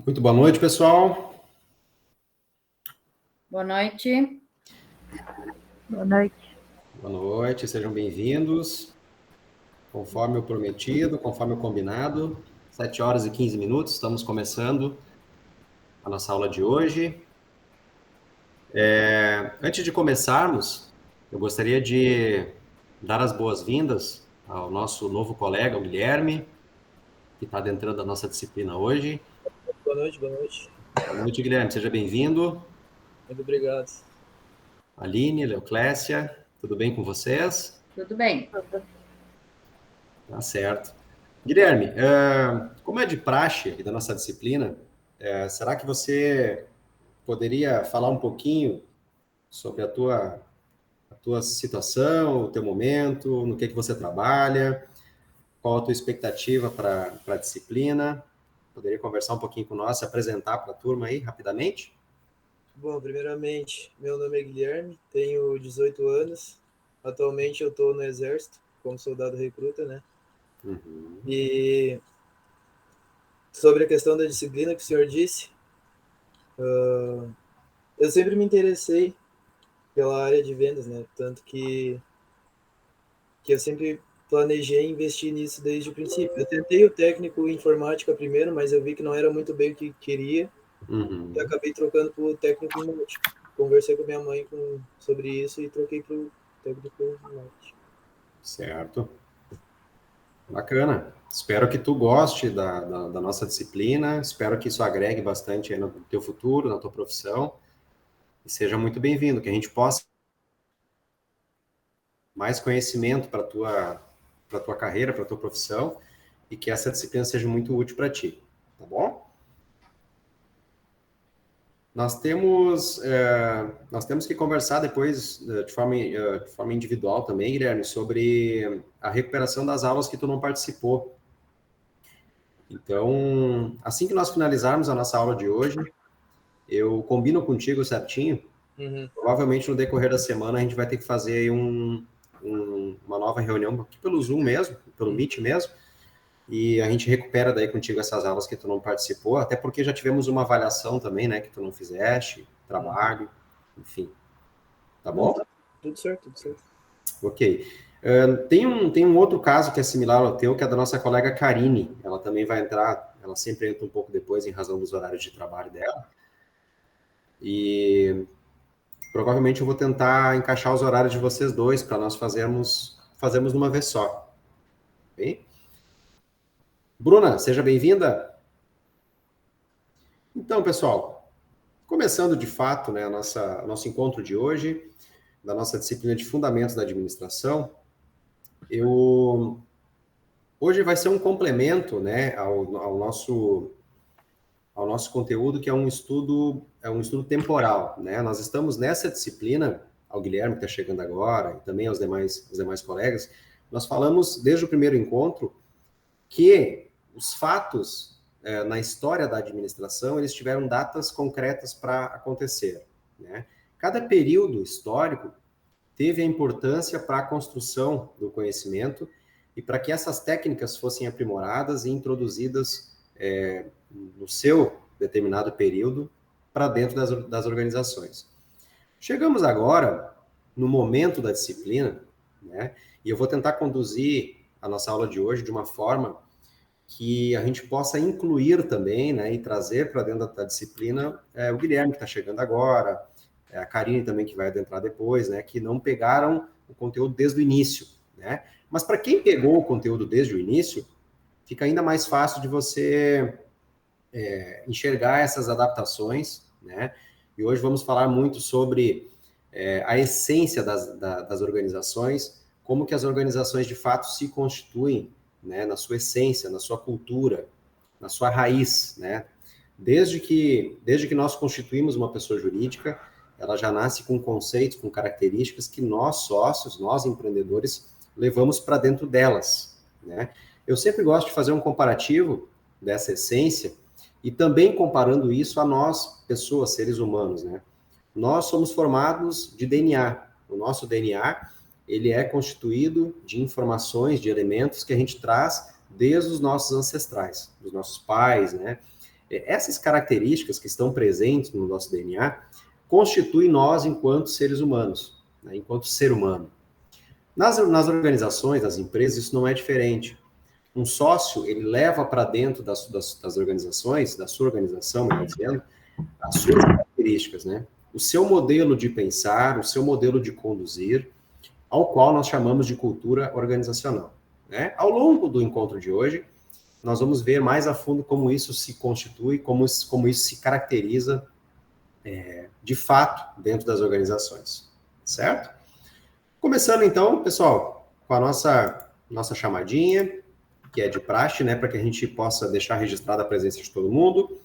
Muito boa noite, pessoal. Boa noite. Boa noite. Boa noite, sejam bem-vindos. Conforme o prometido, conforme o combinado, 7 horas e 15 minutos, estamos começando a nossa aula de hoje. Antes de começarmos, eu gostaria de dar as boas-vindas ao nosso novo colega, o Guilherme, que está adentrando a nossa disciplina hoje. Boa noite, boa noite. Boa noite, Guilherme, seja bem-vindo. Muito obrigado. Aline, Leoclécia, tudo bem com vocês? Tudo bem. Tá certo. Guilherme, como é de praxe aqui da nossa disciplina, será que você poderia falar um pouquinho sobre a tua situação, o teu momento, no que você trabalha, qual a tua expectativa para a disciplina? Poderia conversar um pouquinho com nós, se apresentar para a turma aí, rapidamente? Bom, primeiramente, meu nome é Guilherme, tenho 18 anos, atualmente eu estou no Exército, como soldado recruta, né? Uhum. E sobre a questão da disciplina que o senhor disse, eu sempre me interessei pela área de vendas, né? Tanto que eu sempre planejei investir nisso desde o princípio. Eu tentei o técnico em informática primeiro, mas eu vi que não era muito bem o que queria, e acabei trocando para o técnico em marketing. Conversei com minha mãe sobre isso e troquei para o técnico em marketing. Certo. Bacana. Espero que tu goste da nossa disciplina, espero que isso agregue bastante aí no teu futuro, na tua profissão, e seja muito bem-vindo, que a gente possa mais conhecimento para tua carreira, para tua profissão, e que essa disciplina seja muito útil para ti, tá bom? nós temos que conversar depois de forma individual também, Guilherme, sobre a recuperação das aulas que tu não participou. Então, assim que nós finalizarmos a nossa aula de hoje, eu combino contigo certinho. Provavelmente no decorrer da semana a gente vai ter que fazer aí uma nova reunião aqui pelo Zoom mesmo, pelo Meet mesmo, e a gente recupera daí contigo essas aulas que tu não participou, até porque já tivemos uma avaliação também, né, que tu não fizeste, trabalho, enfim. Tá bom? Tudo certo, tudo certo. Ok. Tem um outro caso que é similar ao teu, que é da nossa colega Karine. Ela também vai entrar, ela sempre entra um pouco depois em razão dos horários de trabalho dela. E provavelmente eu vou tentar encaixar os horários de vocês dois para nós fazermos numa vez só. Bem? Bruna, seja bem-vinda. Então, pessoal, começando de fato, né, nosso encontro de hoje, da nossa disciplina de Fundamentos da Administração, hoje vai ser um complemento, né, ao nosso conteúdo, que é um estudo temporal, né? Nós estamos nessa disciplina, ao Guilherme que está chegando agora, e também aos demais colegas, nós falamos desde o primeiro encontro que os fatos na história da administração, eles tiveram datas concretas para acontecer, né? Cada período histórico teve a importância para a construção do conhecimento e para que essas técnicas fossem aprimoradas e introduzidas no seu determinado período para dentro das organizações. Chegamos agora no momento da disciplina, né? E eu vou tentar conduzir a nossa aula de hoje de uma forma que a gente possa incluir também, né, e trazer para dentro da disciplina o Guilherme, que está chegando agora, a Karine também, que vai adentrar depois, né, que não pegaram o conteúdo desde o início, né? Mas para quem pegou o conteúdo desde o início, fica ainda mais fácil de você enxergar essas adaptações, né? E hoje vamos falar muito sobre a essência das organizações, como que as organizações de fato se constituem, né, na sua essência, na sua cultura, na sua raiz, né? Desde que nós constituímos uma pessoa jurídica, ela já nasce com conceitos, com características que nós sócios, nós empreendedores, levamos para dentro delas, né? Eu sempre gosto de fazer um comparativo dessa essência e também comparando isso a nós, pessoas, seres humanos, né? Nós somos formados de DNA. O nosso DNA, ele é constituído de informações, de elementos que a gente traz desde os nossos ancestrais, dos nossos pais, né? Essas características que estão presentes no nosso DNA constituem nós enquanto seres humanos, né? Enquanto ser humano. Nas organizações, nas empresas, isso não é diferente. Um sócio, ele leva para dentro das organizações, da sua organização, melhor dizendo, as suas características, né? O seu modelo de pensar, o seu modelo de conduzir, ao qual nós chamamos de cultura organizacional, né? Ao longo do encontro de hoje, nós vamos ver mais a fundo como isso se constitui, como isso se caracteriza de fato dentro das organizações, certo? Começando então, pessoal, com a nossa chamadinha, que é de praxe, né, para que a gente possa deixar registrada a presença de todo mundo.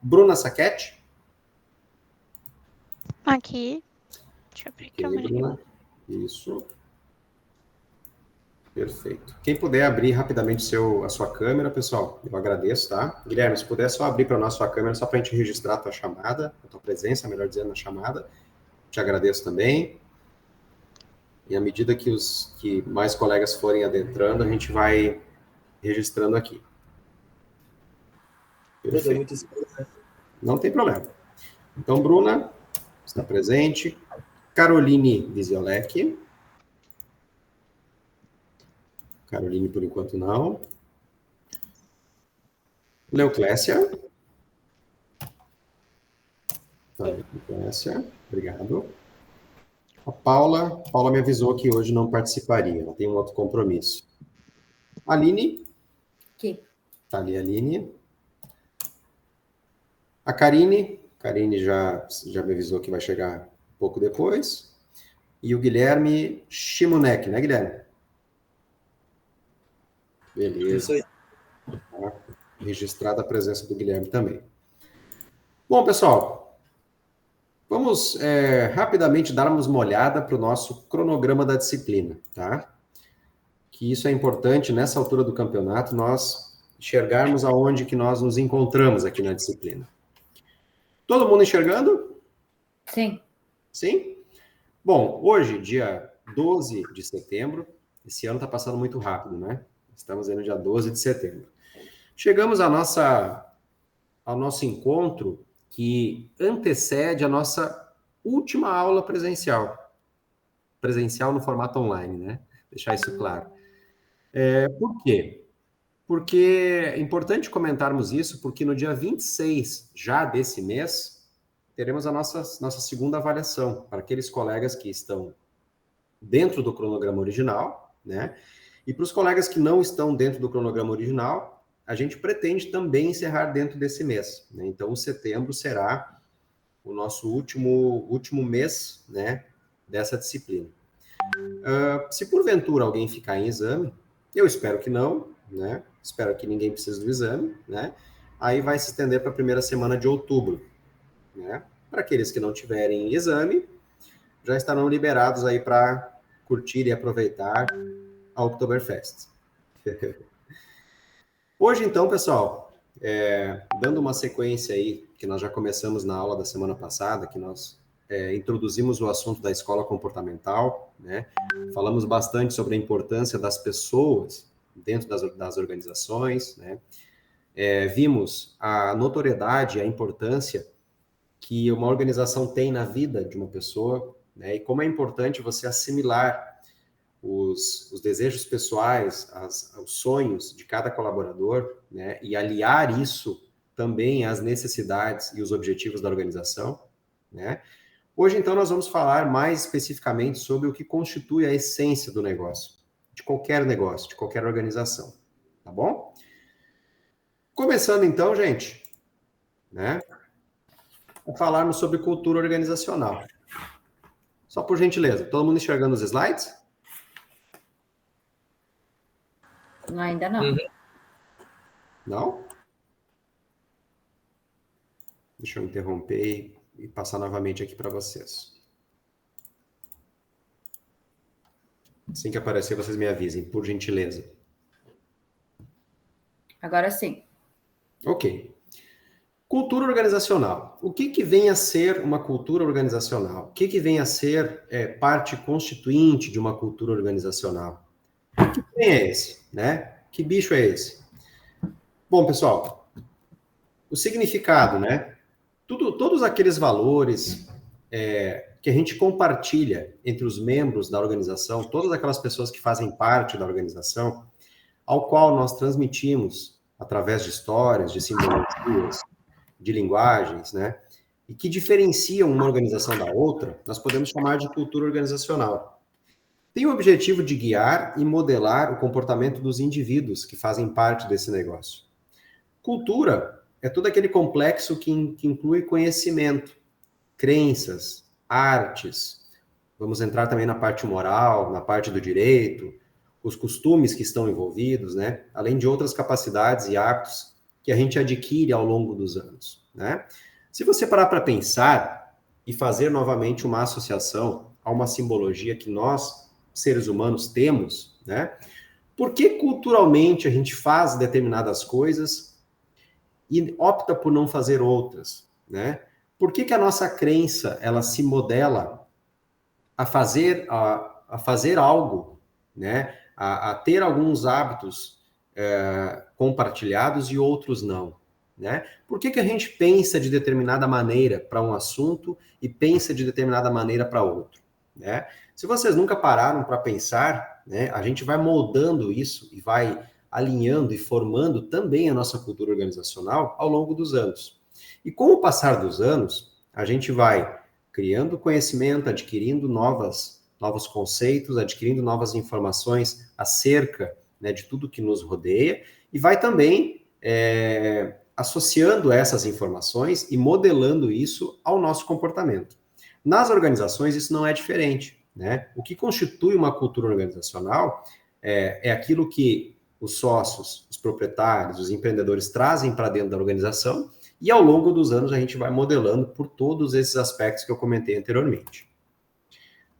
Bruna Saquete. Aqui. Deixa eu abrir aqui, Bruna. Isso. Perfeito. Quem puder abrir rapidamente a sua câmera, pessoal, eu agradeço, tá? Guilherme, se puder só abrir para nós a sua câmera, só para a gente registrar a tua chamada, a tua presença, melhor dizendo, na chamada. Te agradeço também. E à medida que mais colegas forem adentrando, a gente vai registrando aqui. Perfeito. Não tem problema. Então, Bruna está presente. Caroline Visiolek. Caroline, por enquanto, não. Leuclécia. Leuclécia, obrigado. A Paula me avisou que hoje não participaria, ela tem um outro compromisso. Aline. Aqui. Tá ali a Aline. A Karine já me avisou que vai chegar um pouco depois. E o Guilherme Shimonek, né, Guilherme? Beleza. Isso aí. Tá registrada a presença do Guilherme também. Bom, pessoal, vamos rapidamente darmos uma olhada para o nosso cronograma da disciplina, tá? Que isso é importante nessa altura do campeonato, nós enxergarmos aonde que nós nos encontramos aqui na disciplina. Todo mundo enxergando? Sim. Sim? Bom, hoje, dia 12 de setembro, esse ano está passando muito rápido, né? Estamos aí no dia 12 de setembro. Chegamos ao nosso encontro que antecede a nossa última aula presencial. Presencial no formato online, né? Deixar isso claro. Por quê? Porque é importante comentarmos isso, porque no dia 26, já desse mês, teremos a nossa segunda avaliação para aqueles colegas que estão dentro do cronograma original, né? E para os colegas que não estão dentro do cronograma original, a gente pretende também encerrar dentro desse mês, né? Então, setembro será o nosso último mês, né, dessa disciplina. Se porventura alguém ficar em exame, eu espero que não, né? Espero que ninguém precise do exame, né? Aí vai se estender para a primeira semana de outubro, né? Para aqueles que não tiverem exame, já estarão liberados aí para curtir e aproveitar a Oktoberfest. Hoje, então, pessoal, dando uma sequência aí, que nós já começamos na aula da semana passada, que nós introduzimos o assunto da escola comportamental, né? Falamos bastante sobre a importância das pessoas dentro das organizações, né? Vimos a notoriedade, a importância que uma organização tem na vida de uma pessoa, né? E como é importante você assimilar os desejos pessoais, os sonhos de cada colaborador, né? E aliar isso também às necessidades e os objetivos da organização, né? Hoje, então, nós vamos falar mais especificamente sobre o que constitui a essência do negócio, de qualquer organização, tá bom? Começando, então, gente, né? A falarmos sobre cultura organizacional. Só por gentileza, todo mundo enxergando os slides? Ainda não. Uhum. Não? Deixa eu interromper e passar novamente aqui para vocês. Assim que aparecer, vocês me avisem, por gentileza. Agora sim. Ok. Cultura organizacional. O que vem a ser uma cultura organizacional? O que vem a ser parte constituinte de uma cultura organizacional? Que trem é esse, né? Que bicho é esse? Bom, pessoal, o significado, né? Todos aqueles valores que a gente compartilha entre os membros da organização, todas aquelas pessoas que fazem parte da organização, ao qual nós transmitimos através de histórias, de simbologias, de linguagens, né? E que diferenciam uma organização da outra, nós podemos chamar de cultura organizacional. Tem o objetivo de guiar e modelar o comportamento dos indivíduos que fazem parte desse negócio. Cultura é todo aquele complexo que inclui conhecimento, crenças, artes. Vamos entrar também na parte moral, na parte do direito, os costumes que estão envolvidos, né? Além de outras capacidades e hábitos que a gente adquire ao longo dos anos, né? Se você parar para pensar e fazer novamente uma associação a uma simbologia que nós, seres humanos, temos, né? Por que culturalmente a gente faz determinadas coisas e opta por não fazer outras, né? Por que a nossa crença, ela se modela a fazer algo, né? A ter alguns hábitos compartilhados e outros não, né? Por que a gente pensa de determinada maneira para um assunto e pensa de determinada maneira para outro, né? Se vocês nunca pararam para pensar, né, a gente vai moldando isso e vai alinhando e formando também a nossa cultura organizacional ao longo dos anos. E com o passar dos anos, a gente vai criando conhecimento, adquirindo novos conceitos, adquirindo novas informações acerca, né, de tudo que nos rodeia, e vai também associando essas informações e modelando isso ao nosso comportamento. Nas organizações, isso não é diferente, né? O que constitui uma cultura organizacional é aquilo que os sócios, os proprietários, os empreendedores trazem para dentro da organização E ao longo dos anos a gente vai modelando por todos esses aspectos que eu comentei anteriormente.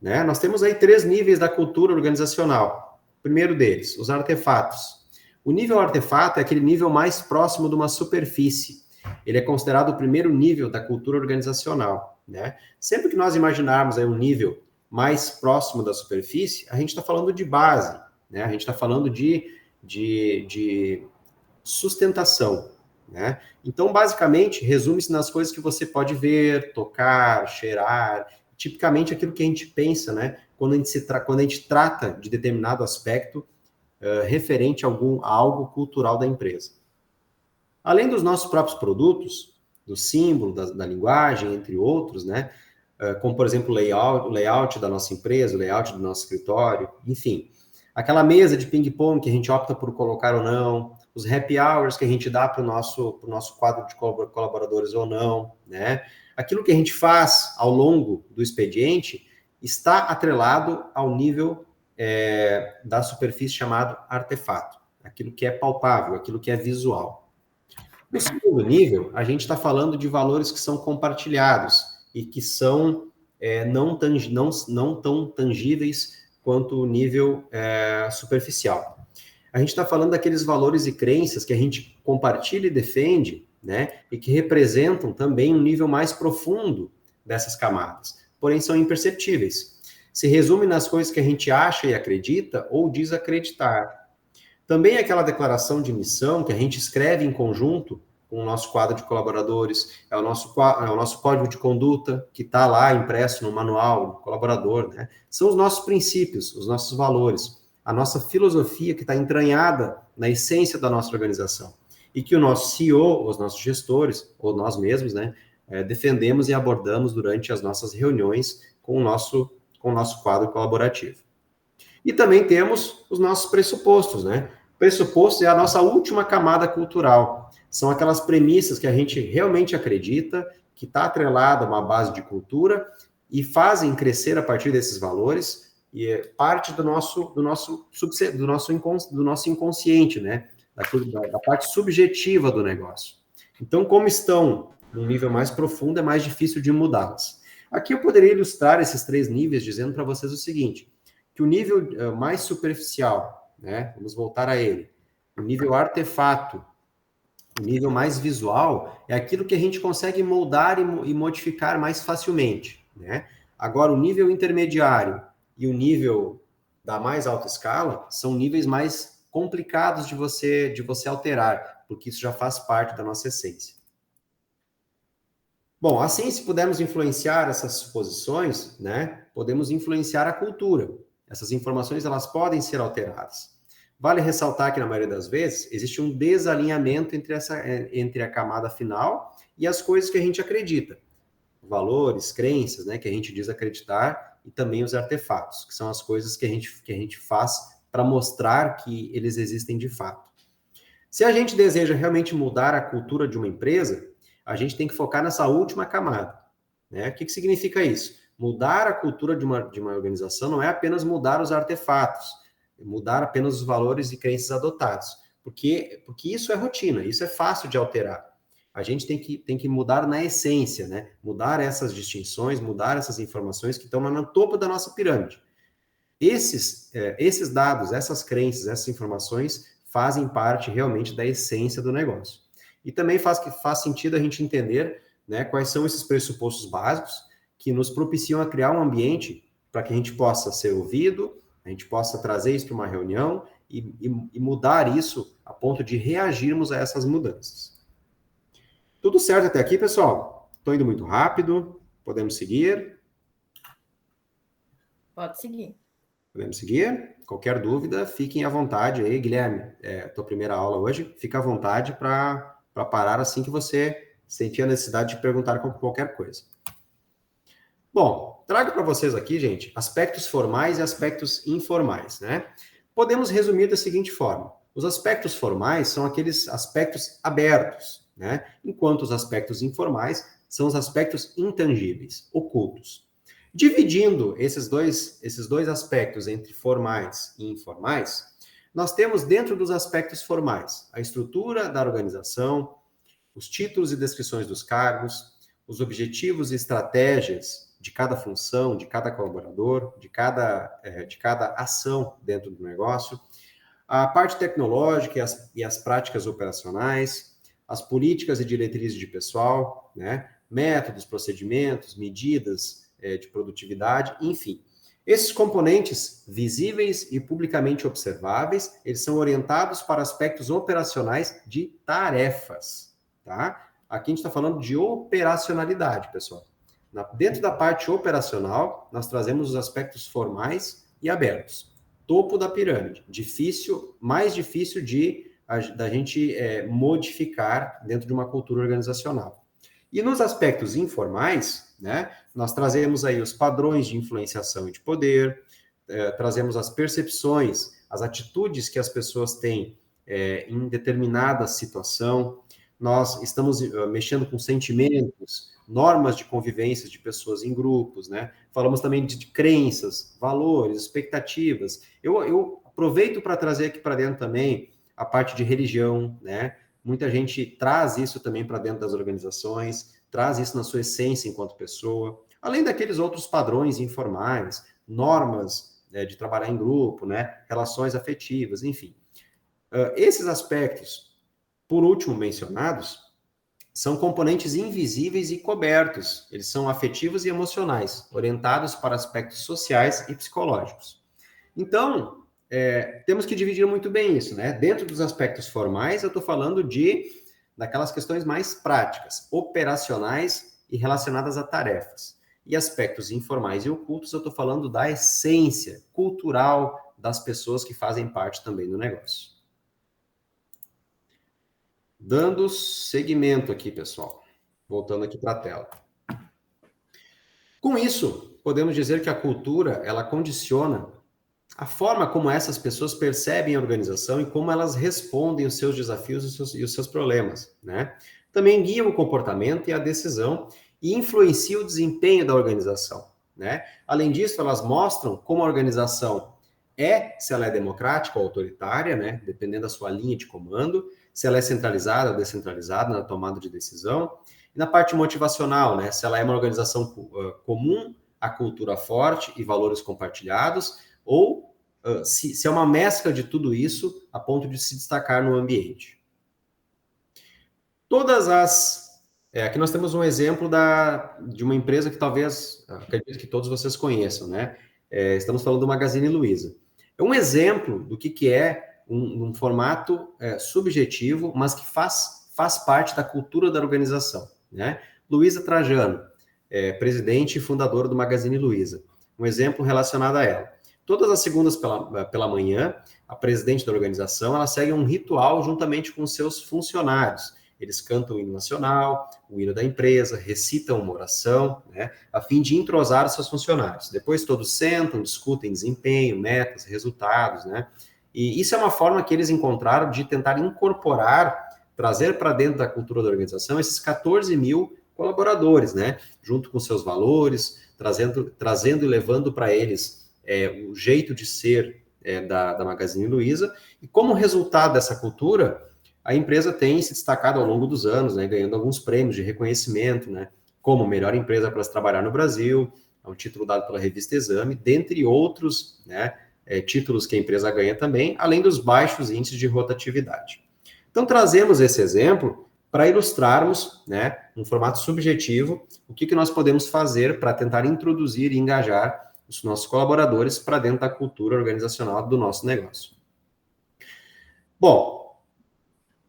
Né? Nós temos aí 3 níveis da cultura organizacional. O primeiro deles, os artefatos. O nível artefato é aquele nível mais próximo de uma superfície. Ele é considerado o primeiro nível da cultura organizacional. Né? Sempre que nós imaginarmos aí um nível mais próximo da superfície, a gente está falando de base, né? A gente está falando de sustentação. Né? Então, basicamente, resume-se nas coisas que você pode ver, tocar, cheirar, tipicamente aquilo que a gente pensa, né? Quando a gente trata de determinado aspecto referente a algo cultural da empresa. Além dos nossos próprios produtos, do símbolo, da linguagem, entre outros, né? Como, por exemplo, o layout da nossa empresa, o layout do nosso escritório, enfim. Aquela mesa de ping-pong que a gente opta por colocar ou não, os happy hours que a gente dá para o nosso quadro de colaboradores ou não, né? Aquilo que a gente faz ao longo do expediente está atrelado ao nível da superfície chamado artefato, aquilo que é palpável, aquilo que é visual. No segundo nível, a gente está falando de valores que são compartilhados e que são não tão tangíveis quanto o nível superficial. A gente está falando daqueles valores e crenças que a gente compartilha e defende, né, e que representam também um nível mais profundo dessas camadas, porém são imperceptíveis. Se resume nas coisas que a gente acha e acredita ou diz acreditar. Também aquela declaração de missão que a gente escreve em conjunto com o nosso quadro de colaboradores, é o nosso código de conduta que está lá impresso no manual do colaborador, né? São os nossos princípios, os nossos valores, a nossa filosofia que está entranhada na essência da nossa organização e que o nosso CEO, os nossos gestores, ou nós mesmos, né, defendemos e abordamos durante as nossas reuniões com o nosso quadro colaborativo. E também temos os nossos pressupostos, né? Pressupostos é a nossa última camada cultural. São aquelas premissas que a gente realmente acredita, que está atrelada a uma base de cultura e fazem crescer a partir desses valores e é parte do nosso inconsciente, né? Da parte subjetiva do negócio. Então, como estão num nível mais profundo, é mais difícil de mudá-las. Aqui eu poderia ilustrar esses 3 níveis dizendo para vocês o seguinte, que o nível mais superficial, né? Vamos voltar a ele, o nível artefato, o nível mais visual é aquilo que a gente consegue moldar e modificar mais facilmente, né? Agora, o nível intermediário e o nível da mais alta escala são níveis mais complicados de você alterar, porque isso já faz parte da nossa essência. Bom, assim, se pudermos influenciar essas suposições, né, podemos influenciar a cultura. Essas informações, elas podem ser alteradas. Vale ressaltar que, na maioria das vezes, existe um desalinhamento entre a camada final e as coisas que a gente acredita. Valores, crenças, né, que a gente diz acreditar, e também os artefatos, que são as coisas que a gente faz para mostrar que eles existem de fato. Se a gente deseja realmente mudar a cultura de uma empresa, a gente tem que focar nessa última camada. Né? O que significa isso? Mudar a cultura de uma organização não é apenas mudar os artefatos, mudar apenas os valores e crenças adotados, porque isso é rotina, isso é fácil de alterar. A gente tem que mudar na essência, né? Mudar essas distinções, mudar essas informações que estão lá no topo da nossa pirâmide. Esses dados, essas crenças, essas informações fazem parte realmente da essência do negócio. E também faz sentido a gente entender, né, quais são esses pressupostos básicos que nos propiciam a criar um ambiente para que a gente possa ser ouvido, a gente possa trazer isso para uma reunião e mudar isso a ponto de reagirmos a essas mudanças. Tudo certo até aqui, pessoal? Estou indo muito rápido, podemos seguir? Pode seguir. Podemos seguir? Qualquer dúvida, fiquem à vontade aí, Guilherme. Tua primeira aula hoje, fica à vontade para parar assim que você sentir a necessidade de perguntar qualquer coisa. Bom, trago para vocês aqui, gente, aspectos formais e aspectos informais, né? Podemos resumir da seguinte forma. Os aspectos formais são aqueles aspectos abertos, né? Enquanto os aspectos informais são os aspectos intangíveis, ocultos. Dividindo esses dois aspectos entre formais e informais, nós temos dentro dos aspectos formais a estrutura da organização, os títulos e descrições dos cargos, os objetivos e estratégias de cada função, de cada colaborador, de cada ação dentro do negócio, a parte tecnológica e as práticas operacionais, as políticas e diretrizes de pessoal, né? Métodos, procedimentos, medidas de produtividade, enfim. Esses componentes visíveis e publicamente observáveis, eles são orientados para aspectos operacionais de tarefas, tá? Aqui a gente está falando de operacionalidade, pessoal. Dentro da parte operacional, nós trazemos os aspectos formais e abertos. Topo da pirâmide, mais difícil da gente modificar dentro de uma cultura organizacional. E nos aspectos informais, né, nós trazemos aí os padrões de influenciação e de poder, trazemos as percepções, as atitudes que as pessoas têm em determinada situação, nós estamos mexendo com sentimentos, normas de convivência de pessoas em grupos, né? Falamos também de crenças, valores, expectativas. Eu aproveito para trazer aqui para dentro também a parte de religião, né? Muita gente traz isso também para dentro das organizações, traz isso na sua essência enquanto pessoa, além daqueles outros padrões informais, normas de trabalhar em grupo, né? Relações afetivas, enfim. Esses aspectos, por último mencionados, são componentes invisíveis e cobertos. Eles são afetivos e emocionais, orientados para aspectos sociais e psicológicos. Então, temos que dividir muito bem isso, né? Dentro dos aspectos formais, eu estou falando daquelas questões mais práticas, operacionais e relacionadas a tarefas. E aspectos informais e ocultos, eu estou falando da essência cultural das pessoas que fazem parte também do negócio. Dando seguimento aqui, pessoal. Voltando aqui para a tela. Com isso, podemos dizer que a cultura, ela condiciona a forma como essas pessoas percebem a organização e como elas respondem os seus desafios e os seus problemas, né? Também guia o comportamento e a decisão e influencia o desempenho da organização, né? Além disso, elas mostram como a organização se ela é democrática ou autoritária, né? Dependendo da sua linha de comando, se ela é centralizada ou descentralizada na tomada de decisão, e na parte motivacional, né? Se ela é uma organização comum, a cultura forte e valores compartilhados, ou se é uma mescla de tudo isso a ponto de se destacar no ambiente. Aqui nós temos um exemplo de uma empresa que talvez, acredito que todos vocês conheçam, né? Estamos falando do Magazine Luiza. É um exemplo do que é um formato subjetivo, mas que faz parte da cultura da organização, né? Luiza Trajano, presidente e fundadora do Magazine Luiza. Um exemplo relacionado a ela. Todas as segundas pela manhã, a presidente da organização, ela segue um ritual juntamente com os seus funcionários. Eles cantam o hino nacional, o hino da empresa, recitam uma oração, né, a fim de entrosar os seus funcionários. Depois todos sentam, discutem desempenho, metas, resultados, né? E isso é uma forma que eles encontraram de tentar trazer para dentro da cultura da organização esses 14 mil colaboradores, né? Junto com seus valores, trazendo e levando para eles o jeito de ser da Magazine Luiza, e como resultado dessa cultura, a empresa tem se destacado ao longo dos anos, né, ganhando alguns prêmios de reconhecimento, né, como melhor empresa para se trabalhar no Brasil, é um título dado pela revista Exame, dentre outros, né, títulos que a empresa ganha também, além dos baixos índices de rotatividade. Então, trazemos esse exemplo para ilustrarmos, né, um formato subjetivo, o que nós podemos fazer para tentar introduzir e engajar os nossos colaboradores para dentro da cultura organizacional do nosso negócio. Bom,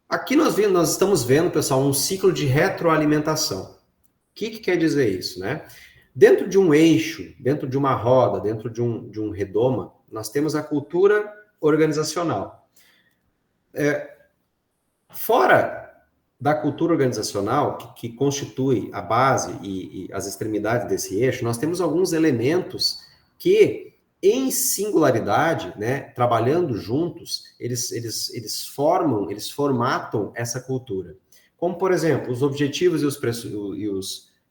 aqui nós estamos vendo, pessoal, um ciclo de retroalimentação. O que quer dizer isso, né? Dentro de um eixo, dentro de uma roda, dentro de um redoma, nós temos a cultura organizacional. Fora da cultura organizacional, que constitui a base e as extremidades desse eixo, nós temos alguns elementos que, em singularidade, né, trabalhando juntos, eles formatam essa cultura. Como, por exemplo, os objetivos e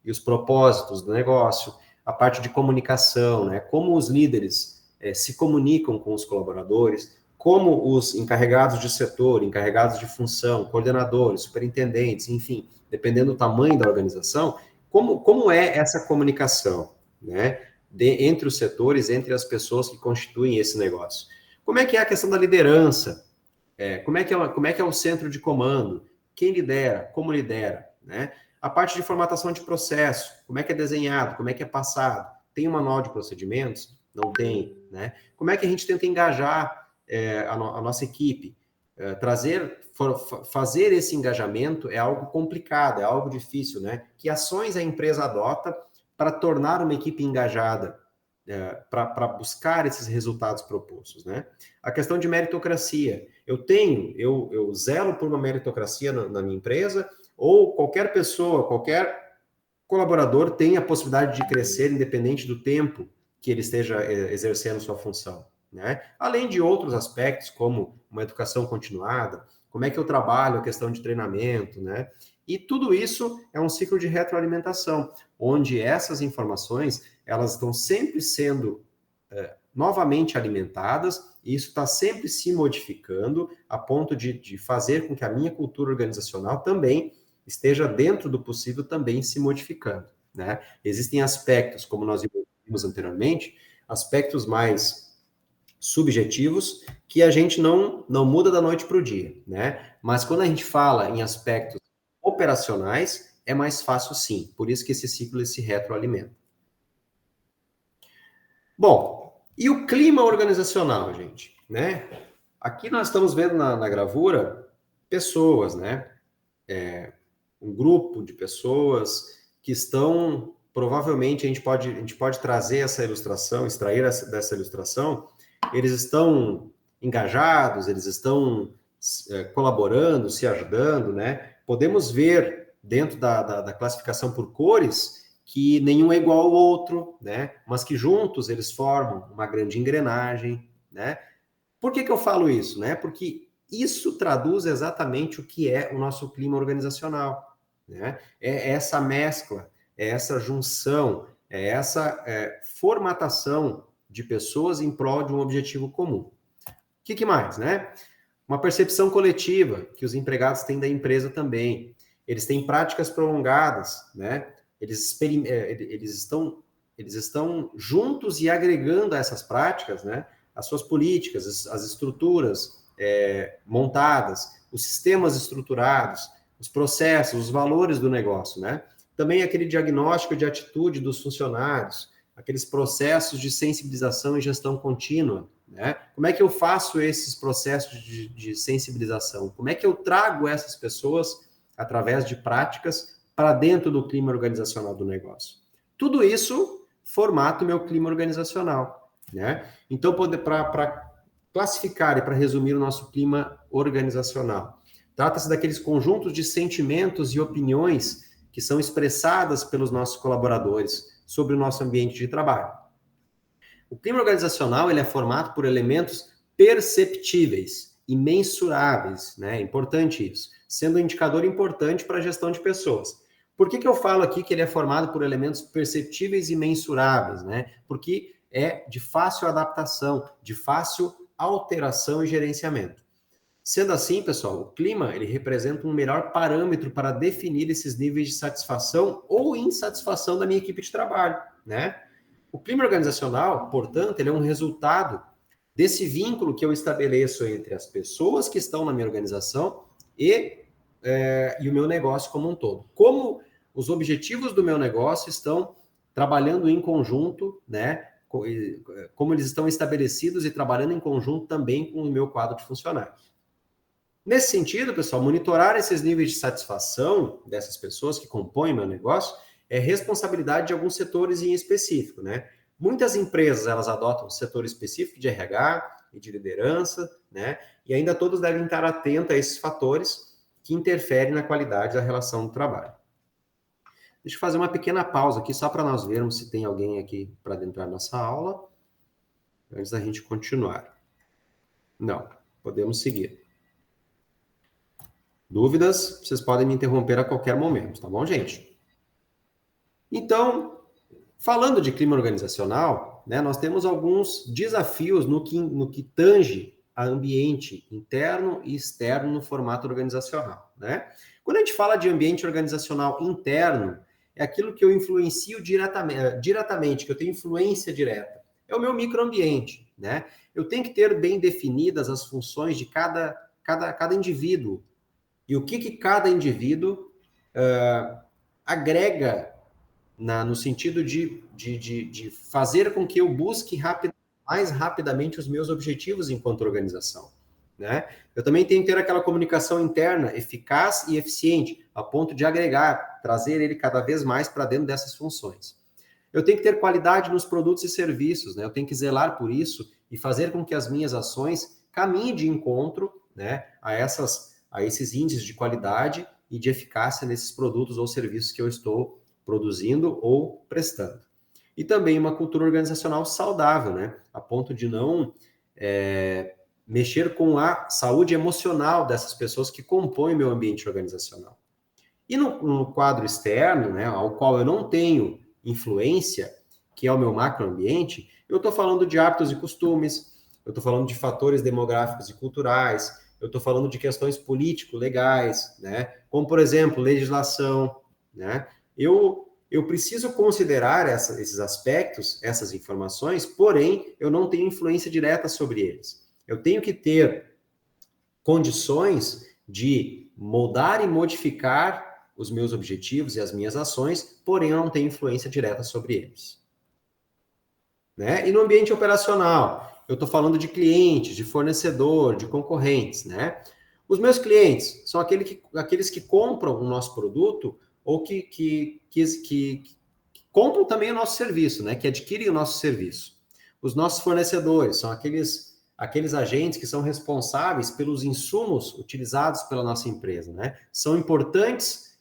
os propósitos do negócio, a parte de comunicação, né, como os líderes se comunicam com os colaboradores, como os encarregados de setor, encarregados de função, coordenadores, superintendentes, enfim, dependendo do tamanho da organização, como é essa comunicação, né, entre os setores, entre as pessoas que constituem esse negócio? Como é que é a questão da liderança? Como é que é o centro de comando? Quem lidera? Como lidera? Né? A parte de formatação de processo, como é que é desenhado? Como é que é passado? Tem um manual de procedimentos? Não tem, né? Como é que a gente tenta engajar a nossa equipe? Fazer esse engajamento é algo complicado, é algo difícil, né? Que ações a empresa adota para tornar uma equipe engajada, para buscar esses resultados propostos, né? A questão de meritocracia. Eu zelo por uma meritocracia na minha empresa, ou qualquer pessoa, qualquer colaborador tem a possibilidade de crescer independente do tempo que ele esteja exercendo sua função, né? Além de outros aspectos, como uma educação continuada, como é que eu trabalho a questão de treinamento, né? E tudo isso é um ciclo de retroalimentação, onde essas informações, elas estão sempre sendo novamente alimentadas, e isso está sempre se modificando, a ponto de fazer com que a minha cultura organizacional também esteja, dentro do possível, também se modificando, né? Existem aspectos, como nós vimos anteriormente, aspectos mais subjetivos, que a gente não muda da noite para o dia, né? Mas quando a gente fala em aspectos operacionais, é mais fácil sim. Por isso que esse ciclo se retroalimenta. Bom, e o clima organizacional, gente, né? Aqui nós estamos vendo na gravura pessoas, né? Um grupo de pessoas que estão, provavelmente a gente pode trazer essa ilustração, extrair dessa ilustração, eles estão engajados, eles estão colaborando, se ajudando, né? Podemos ver dentro da classificação por cores que nenhum é igual ao outro, né? Mas que juntos eles formam uma grande engrenagem, né? Por que eu falo isso, né? Porque isso traduz exatamente o que é o nosso clima organizacional, né? É essa mescla, é essa junção, é essa formatação de pessoas em prol de um objetivo comum. O que mais, né? Uma percepção coletiva que os empregados têm da empresa também. Eles têm práticas prolongadas, né? Eles estão juntos e agregando a essas práticas, né? As suas políticas, as estruturas montadas, os sistemas estruturados, os processos, os valores do negócio, né? Também aquele diagnóstico de atitude dos funcionários, aqueles processos de sensibilização e gestão contínua, né? Como é que eu faço esses processos de sensibilização? Como é que eu trago essas pessoas, através de práticas, para dentro do clima organizacional do negócio? Tudo isso formata o meu clima organizacional, né? Então, para classificar e para resumir o nosso clima organizacional, trata-se daqueles conjuntos de sentimentos e opiniões que são expressadas pelos nossos colaboradores sobre o nosso ambiente de trabalho. O clima organizacional ele é formado por elementos perceptíveis e mensuráveis, né? É importante isso, sendo um indicador importante para a gestão de pessoas. Por que eu falo aqui que ele é formado por elementos perceptíveis e mensuráveis, né? Porque é de fácil adaptação, de fácil alteração e gerenciamento. Sendo assim, pessoal, o clima ele representa um melhor parâmetro para definir esses níveis de satisfação ou insatisfação da minha equipe de trabalho, né? O clima organizacional, portanto, ele é um resultado desse vínculo que eu estabeleço entre as pessoas que estão na minha organização e o meu negócio como um todo. Como os objetivos do meu negócio estão trabalhando em conjunto, né? Como eles estão estabelecidos e trabalhando em conjunto também com o meu quadro de funcionários. Nesse sentido, pessoal, monitorar esses níveis de satisfação dessas pessoas que compõem meu negócio é responsabilidade de alguns setores em específico, né? Muitas empresas, elas adotam um setor específico de RH e de liderança, né? E ainda todos devem estar atentos a esses fatores que interferem na qualidade da relação do trabalho. Deixa eu fazer uma pequena pausa aqui, só para nós vermos se tem alguém aqui para adentrar na nossa aula, antes da gente continuar. Não, podemos seguir. Dúvidas, vocês podem me interromper a qualquer momento, tá bom, gente? Então, falando de clima organizacional, né, nós temos alguns desafios no que tange a ambiente interno e externo no formato organizacional, né? Quando a gente fala de ambiente organizacional interno, é aquilo que eu influencio diretamente, que eu tenho influência direta. É o meu microambiente, né? Eu tenho que ter bem definidas as funções de cada indivíduo. E o que cada indivíduo agrega no sentido de fazer com que eu busque mais rapidamente os meus objetivos enquanto organização, né? Eu também tenho que ter aquela comunicação interna eficaz e eficiente, a ponto de agregar, trazer ele cada vez mais para dentro dessas funções. Eu tenho que ter qualidade nos produtos e serviços, né? Eu tenho que zelar por isso e fazer com que as minhas ações caminhem de encontro, né, a esses índices de qualidade e de eficácia nesses produtos ou serviços que eu estou produzindo ou prestando. E também uma cultura organizacional saudável, né? A ponto de não mexer com a saúde emocional dessas pessoas que compõem meu ambiente organizacional. E no quadro externo, né, ao qual eu não tenho influência, que é o meu macroambiente, eu estou falando de hábitos e costumes, eu estou falando de fatores demográficos e culturais, eu estou falando de questões político-legais, né? Como, por exemplo, legislação, né? Eu preciso considerar esses aspectos, essas informações, porém, eu não tenho influência direta sobre eles. Eu tenho que ter condições de moldar e modificar os meus objetivos e as minhas ações, porém, eu não tenho influência direta sobre eles. Né? E no ambiente operacional, eu estou falando de clientes, de fornecedor, de concorrentes, né? Os meus clientes são aqueles que compram o nosso produto ou que compram também o nosso serviço, né? Que adquirem o nosso serviço. Os nossos fornecedores são aqueles agentes que são responsáveis pelos insumos utilizados pela nossa empresa, né? São importantes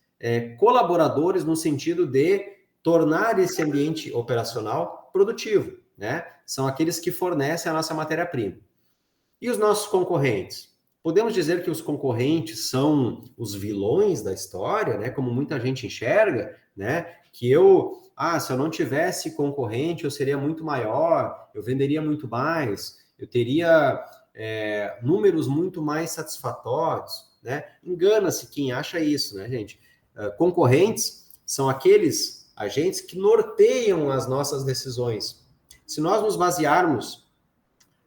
colaboradores no sentido de tornar esse ambiente operacional produtivo, né? São aqueles que fornecem a nossa matéria-prima. E os nossos concorrentes? Podemos dizer que os concorrentes são os vilões da história, né? Como muita gente enxerga, né? Que se eu não tivesse concorrente, eu seria muito maior, eu venderia muito mais, eu teria números muito mais satisfatórios, né? Engana-se quem acha isso, né, gente? Concorrentes são aqueles agentes que norteiam as nossas decisões. Se nós nos basearmos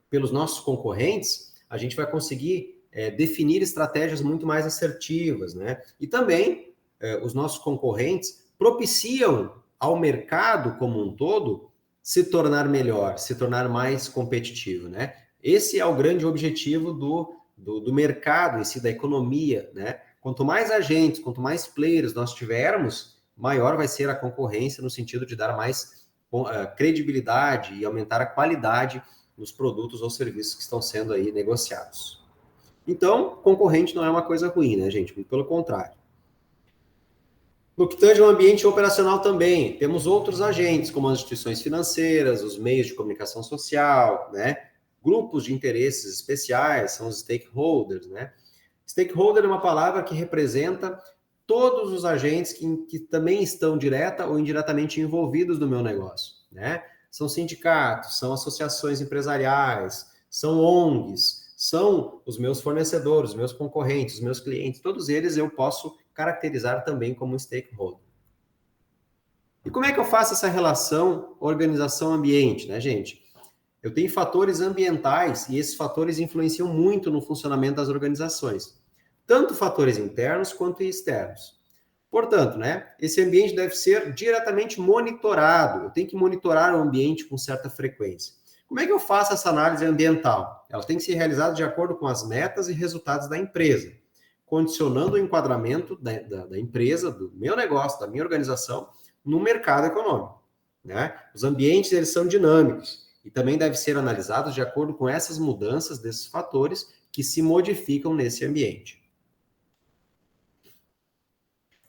pelos nossos concorrentes, a gente vai conseguir definir estratégias muito mais assertivas, né? E também os nossos concorrentes propiciam ao mercado como um todo se tornar melhor, se tornar mais competitivo, né? Esse é o grande objetivo do mercado em si, da economia, né? Quanto mais agentes, quanto mais players nós tivermos, maior vai ser a concorrência no sentido de dar mais credibilidade e aumentar a qualidade nos produtos ou serviços que estão sendo aí negociados. Então, concorrente não é uma coisa ruim, né, gente? Muito pelo contrário. No que tange ao ambiente operacional também, temos outros agentes, como as instituições financeiras, os meios de comunicação social, né? Grupos de interesses especiais, são os stakeholders, né? Stakeholder é uma palavra que representa todos os agentes que também estão direta ou indiretamente envolvidos no meu negócio, né? São sindicatos, são associações empresariais, são ONGs, são os meus fornecedores, os meus concorrentes, os meus clientes, todos eles eu posso caracterizar também como stakeholder. E como é que eu faço essa relação organização-ambiente, né, gente? Eu tenho fatores ambientais e esses fatores influenciam muito no funcionamento das organizações, tanto fatores internos quanto externos. Portanto, né, esse ambiente deve ser diretamente monitorado. Eu tenho que monitorar o ambiente com certa frequência. Como é que eu faço essa análise ambiental? Ela tem que ser realizada de acordo com as metas e resultados da empresa, condicionando o enquadramento da empresa, do meu negócio, da minha organização, no mercado econômico, né? Os ambientes, eles são dinâmicos e também devem ser analisados de acordo com essas mudanças desses fatores que se modificam nesse ambiente.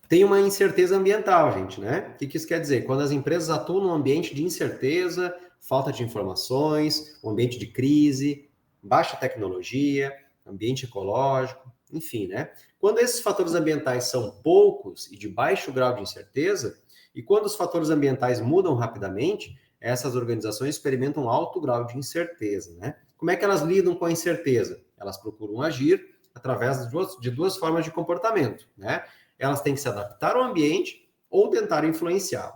Tem uma incerteza ambiental, gente, né? O que isso quer dizer? Quando as empresas atuam num ambiente de incerteza, falta de informações, um ambiente de crise, baixa tecnologia, ambiente ecológico, enfim, né? Quando esses fatores ambientais são poucos e de baixo grau de incerteza, e quando os fatores ambientais mudam rapidamente, essas organizações experimentam alto grau de incerteza, né? como é que elas lidam com a incerteza? Elas procuram agir através de duas formas de comportamento, né? Elas têm que se adaptar ao ambiente ou tentar influenciá-lo.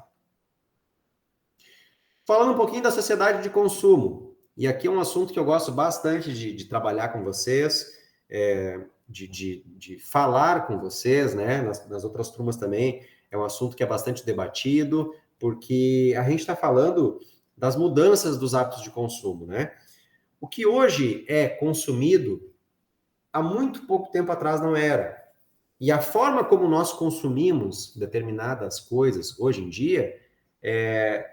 Falando um pouquinho da sociedade de consumo, e aqui é um assunto que eu gosto bastante de trabalhar com vocês, de falar com vocês, né? Nas outras turmas também, é um assunto que é bastante debatido, porque a gente está falando das mudanças dos hábitos de consumo, né? O que hoje é consumido, há muito pouco tempo atrás não era. E a forma como nós consumimos determinadas coisas hoje em dia,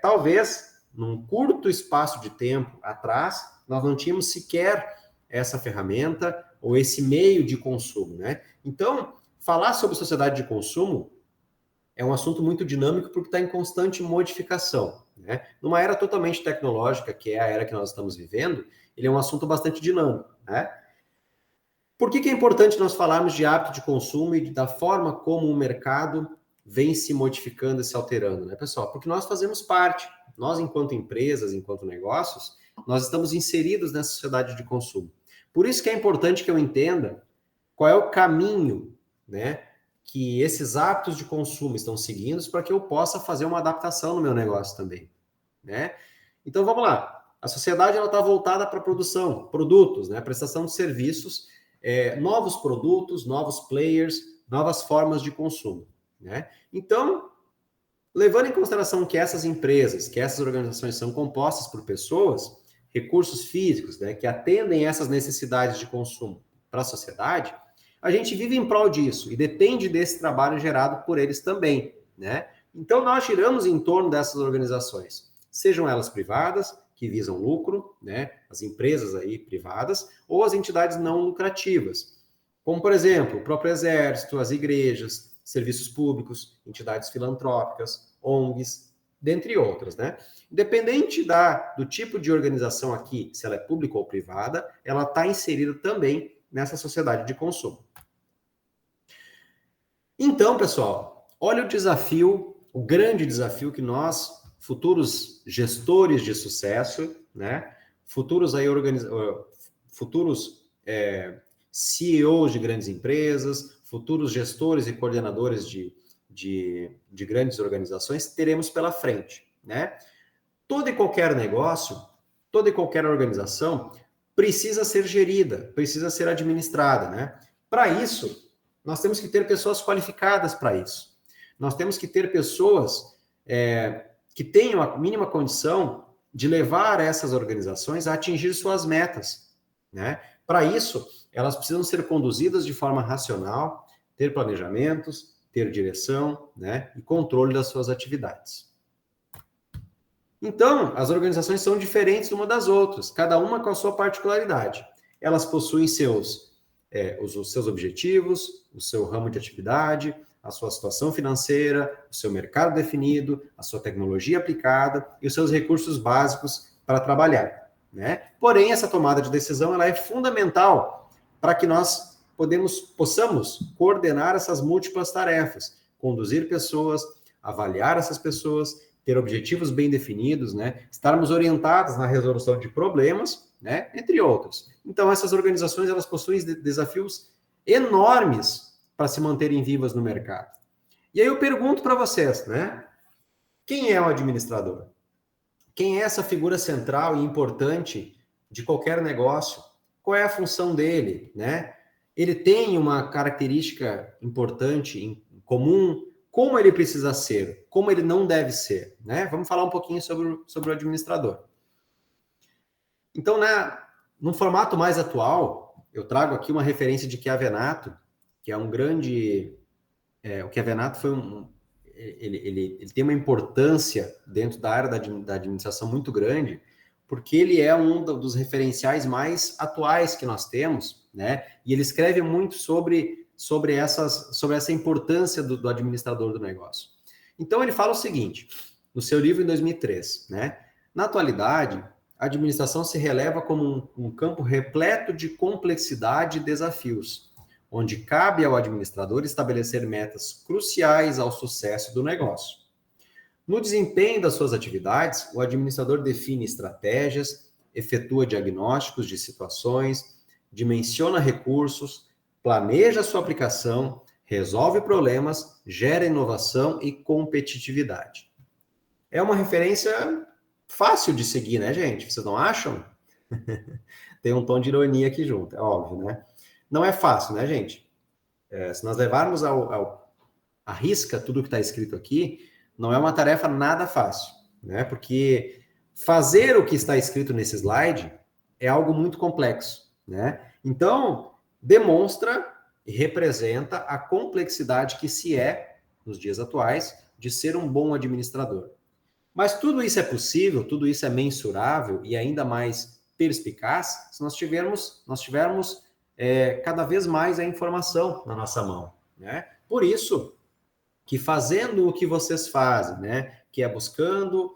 talvez num curto espaço de tempo atrás, nós não tínhamos sequer essa ferramenta ou esse meio de consumo, né? Então, falar sobre sociedade de consumo é um assunto muito dinâmico porque está em constante modificação, né? Numa era totalmente tecnológica, que é a era que nós estamos vivendo, ele é um assunto bastante dinâmico, né? Por que é importante nós falarmos de hábito de consumo e da forma como o mercado vem se modificando e se alterando, né, pessoal? Porque nós fazemos parte, nós enquanto empresas, enquanto negócios, nós estamos inseridos nessa sociedade de consumo. Por isso que é importante que eu entenda qual é o caminho, né, que esses hábitos de consumo estão seguindo para que eu possa fazer uma adaptação no meu negócio também, né? Então, vamos lá. A sociedade está voltada para a produção, produtos, né, prestação de serviços, novos produtos, novos players, novas formas de consumo, né? Então, levando em consideração que essas empresas, que essas organizações são compostas por pessoas, recursos físicos, né, que atendem essas necessidades de consumo para a sociedade, a gente vive em prol disso e depende desse trabalho gerado por eles também, né? Então, nós giramos em torno dessas organizações, sejam elas privadas, que visam lucro, né, as empresas aí privadas, ou as entidades não lucrativas, como, por exemplo, o próprio Exército, as igrejas, serviços públicos, entidades filantrópicas, ONGs, dentre outras, né? Independente do tipo de organização aqui, se ela é pública ou privada, ela está inserida também nessa sociedade de consumo. Então, pessoal, olha o desafio, o grande desafio que nós, futuros gestores de sucesso, né? Futuros CEOs de grandes empresas, futuros gestores e coordenadores de grandes organizações, teremos pela frente, né? Todo e qualquer negócio, toda e qualquer organização precisa ser gerida, precisa ser administrada, né? Para isso, nós temos que ter pessoas qualificadas para isso. Nós temos que ter pessoas que tenham a mínima condição de levar essas organizações a atingir suas metas, né? Para isso, elas precisam ser conduzidas de forma racional, ter planejamentos, ter direção, né, e controle das suas atividades. Então, as organizações são diferentes uma das outras, cada uma com a sua particularidade. Elas possuem os seus objetivos, o seu ramo de atividade, a sua situação financeira, o seu mercado definido, a sua tecnologia aplicada e os seus recursos básicos para trabalhar, né? Porém, essa tomada de decisão ela é fundamental para que nós possamos coordenar essas múltiplas tarefas, conduzir pessoas, avaliar essas pessoas, ter objetivos bem definidos, né? Estarmos orientados na resolução de problemas, né? Entre outros. Então, essas organizações elas possuem desafios enormes para se manterem vivas no mercado. E aí eu pergunto para vocês, né? Quem é o administrador? Quem é essa figura central e importante de qualquer negócio? Qual é a função dele, né? Ele tem uma característica importante em comum? Como ele precisa ser? Como ele não deve ser, né? Vamos falar um pouquinho sobre o administrador. Então, no formato mais atual, eu trago aqui uma referência de Chiavenato, que é um grande... o Chiavenato foi ele tem uma importância dentro da área da administração muito grande, porque ele é um dos referenciais mais atuais que nós temos, né? E ele escreve muito sobre essa importância do administrador do negócio. Então, ele fala o seguinte, no seu livro em 2003, né? Na atualidade, a administração se releva como um campo repleto de complexidade e desafios, onde cabe ao administrador estabelecer metas cruciais ao sucesso do negócio. No desempenho das suas atividades, o administrador define estratégias, efetua diagnósticos de situações, dimensiona recursos, planeja sua aplicação, resolve problemas, gera inovação e competitividade. É uma referência fácil de seguir, né, gente? Vocês não acham? Tem um tom de ironia aqui junto, é óbvio, né? Não é fácil, né, gente? Se nós levarmos à risca tudo que está escrito aqui, não é uma tarefa nada fácil, né? Porque fazer o que está escrito nesse slide é algo muito complexo, né? Então, demonstra e representa a complexidade que se é, nos dias atuais, de ser um bom administrador. Mas tudo isso é possível, tudo isso é mensurável e ainda mais perspicaz se nós tivermos cada vez mais a informação na nossa mão, né? Por isso que fazendo o que vocês fazem, né? Que é buscando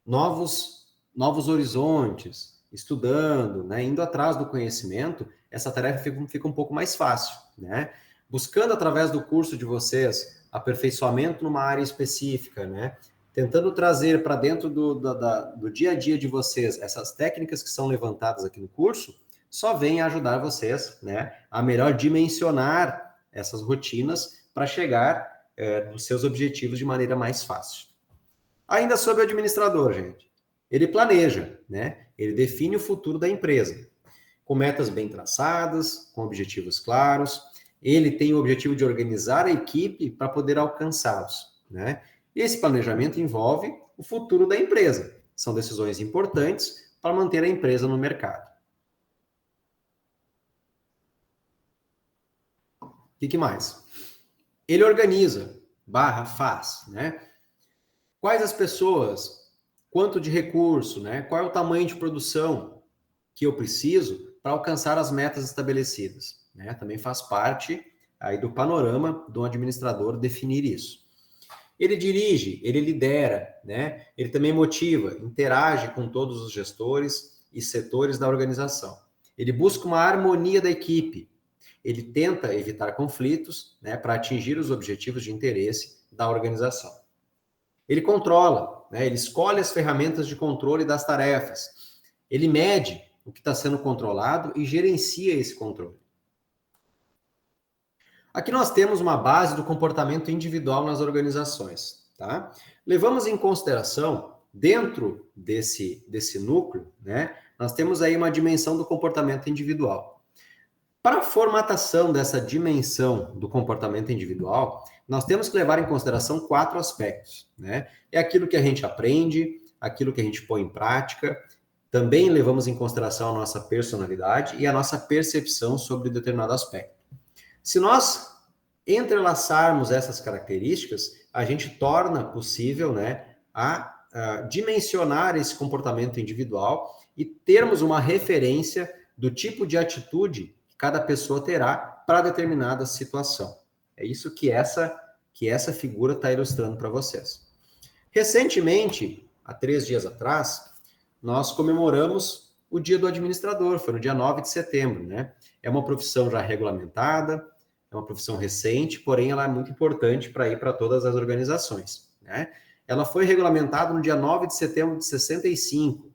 novos horizontes, estudando, né? Indo atrás do conhecimento, essa tarefa fica um pouco mais fácil, né? Buscando através do curso de vocês aperfeiçoamento numa área específica, né? Tentando trazer para dentro do dia a dia de vocês essas técnicas que são levantadas aqui no curso, só vem ajudar vocês, né, a melhor dimensionar essas rotinas para chegar nos seus objetivos de maneira mais fácil. Ainda sobre o administrador, gente, ele planeja, né? Ele define o futuro da empresa, com metas bem traçadas, com objetivos claros. Ele tem o objetivo de organizar a equipe para poder alcançá-los, né? Esse planejamento envolve o futuro da empresa. São decisões importantes para manter a empresa no mercado. O que mais? Ele organiza, faz, né? Quais as pessoas, quanto de recurso, né? Qual é o tamanho de produção que eu preciso para alcançar as metas estabelecidas, né? Também faz parte aí do panorama do administrador definir isso. Ele dirige, ele lidera, né? Ele também motiva, interage com todos os gestores e setores da organização. Ele busca uma harmonia da equipe. Ele tenta evitar conflitos, né, para atingir os objetivos de interesse da organização. Ele controla, né? Ele escolhe as ferramentas de controle das tarefas. Ele mede o que está sendo controlado e gerencia esse controle. Aqui nós temos uma base do comportamento individual nas organizações, tá? Levamos em consideração, dentro desse núcleo, né, nós temos aí uma dimensão do comportamento individual. Para a formatação dessa dimensão do comportamento individual, nós temos que levar em consideração 4 aspectos, né? É aquilo que a gente aprende, aquilo que a gente põe em prática, também levamos em consideração a nossa personalidade e a nossa percepção sobre determinado aspecto. Se nós entrelaçarmos essas características, a gente torna possível, né, a dimensionar esse comportamento individual e termos uma referência do tipo de atitude que cada pessoa terá para determinada situação. É isso que essa figura está ilustrando para vocês. Recentemente, há 3 dias atrás, nós comemoramos o Dia do Administrador, foi no dia 9 de setembro, né? É uma profissão já regulamentada, é uma profissão recente, porém ela é muito importante para ir para todas as organizações, né? Ela foi regulamentada no dia 9 de setembro de 65,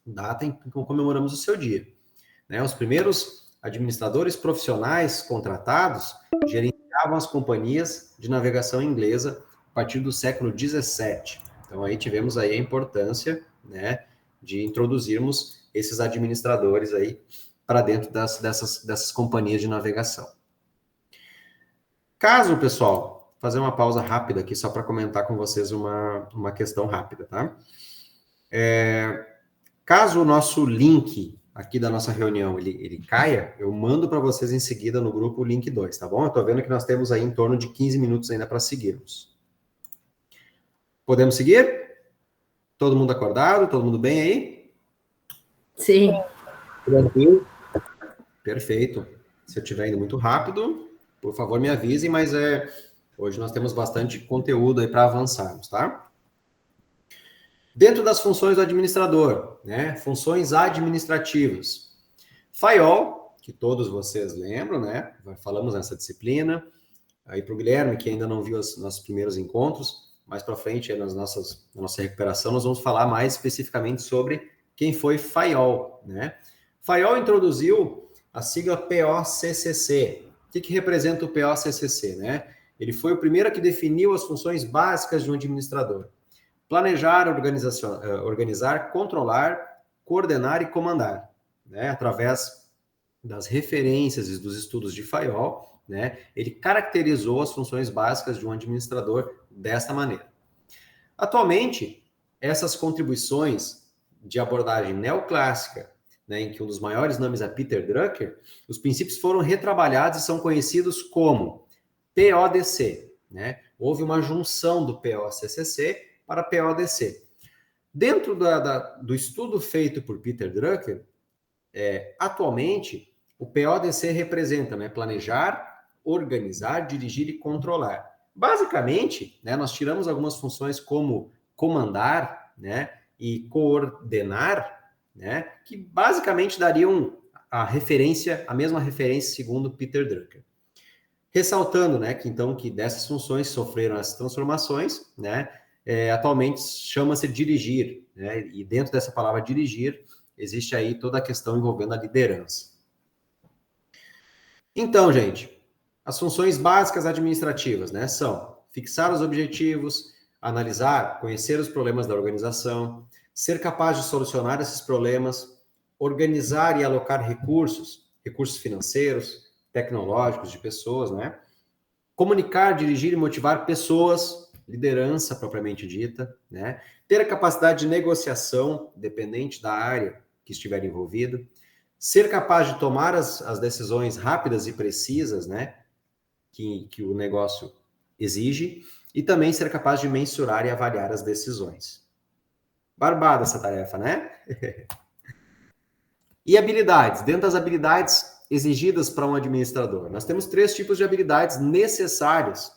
data em que comemoramos o seu dia, né? Os primeiros administradores profissionais contratados gerenciavam as companhias de navegação inglesa a partir do século 17. Então aí tivemos aí a importância, né, de introduzirmos esses administradores aí para dentro dessas companhias de navegação. Caso, pessoal, fazer uma pausa rápida aqui só para comentar com vocês uma questão rápida, tá? Caso o nosso link aqui da nossa reunião ele caia, eu mando para vocês em seguida no grupo o link 2, tá bom? Eu estou vendo que nós temos aí em torno de 15 minutos ainda para seguirmos. Podemos seguir? Todo mundo acordado? Todo mundo bem aí? Sim. Tranquilo? Perfeito. Se eu estiver indo muito rápido, por favor, me avisem, mas hoje nós temos bastante conteúdo aí para avançarmos, tá? Dentro das funções do administrador, né? Funções administrativas. FAIOL, que todos vocês lembram, né? Falamos nessa disciplina. Aí para o Guilherme, que ainda não viu os nossos primeiros encontros, mais para frente, na nossa recuperação, nós vamos falar mais especificamente sobre quem foi Fayol, né? Fayol introduziu a sigla POCCC. O que representa o POCCC, né? Ele foi o primeiro que definiu as funções básicas de um administrador. Planejar, organizar, controlar, coordenar e comandar, né? Através das referências e dos estudos de Fayol, né? Ele caracterizou as funções básicas de um administrador desta maneira. Atualmente, essas contribuições de abordagem neoclássica, né, em que um dos maiores nomes é Peter Drucker, os princípios foram retrabalhados e são conhecidos como PODC, né? Houve uma junção do POCCC para PODC. Dentro do estudo feito por Peter Drucker, atualmente, o PODC representa, né, planejar, organizar, dirigir e controlar. Basicamente, né, nós tiramos algumas funções como comandar, né, e coordenar, né, que basicamente dariam a mesma referência segundo Peter Drucker. Ressaltando, né, que dessas funções sofreram as transformações, né, atualmente chama-se dirigir, né, e dentro dessa palavra dirigir, existe aí toda a questão envolvendo a liderança. Então, gente, as funções básicas administrativas, né, são fixar os objetivos, analisar, conhecer os problemas da organização, ser capaz de solucionar esses problemas, organizar e alocar recursos financeiros, tecnológicos, de pessoas, né? Comunicar, dirigir e motivar pessoas, liderança propriamente dita, né? Ter a capacidade de negociação, dependente da área que estiver envolvido, ser capaz de tomar as decisões rápidas e precisas, né? Que o negócio exige, e também ser capaz de mensurar e avaliar as decisões. Barbada essa tarefa, né? E habilidades. Dentro das habilidades exigidas para um administrador, nós temos 3 tipos de habilidades necessárias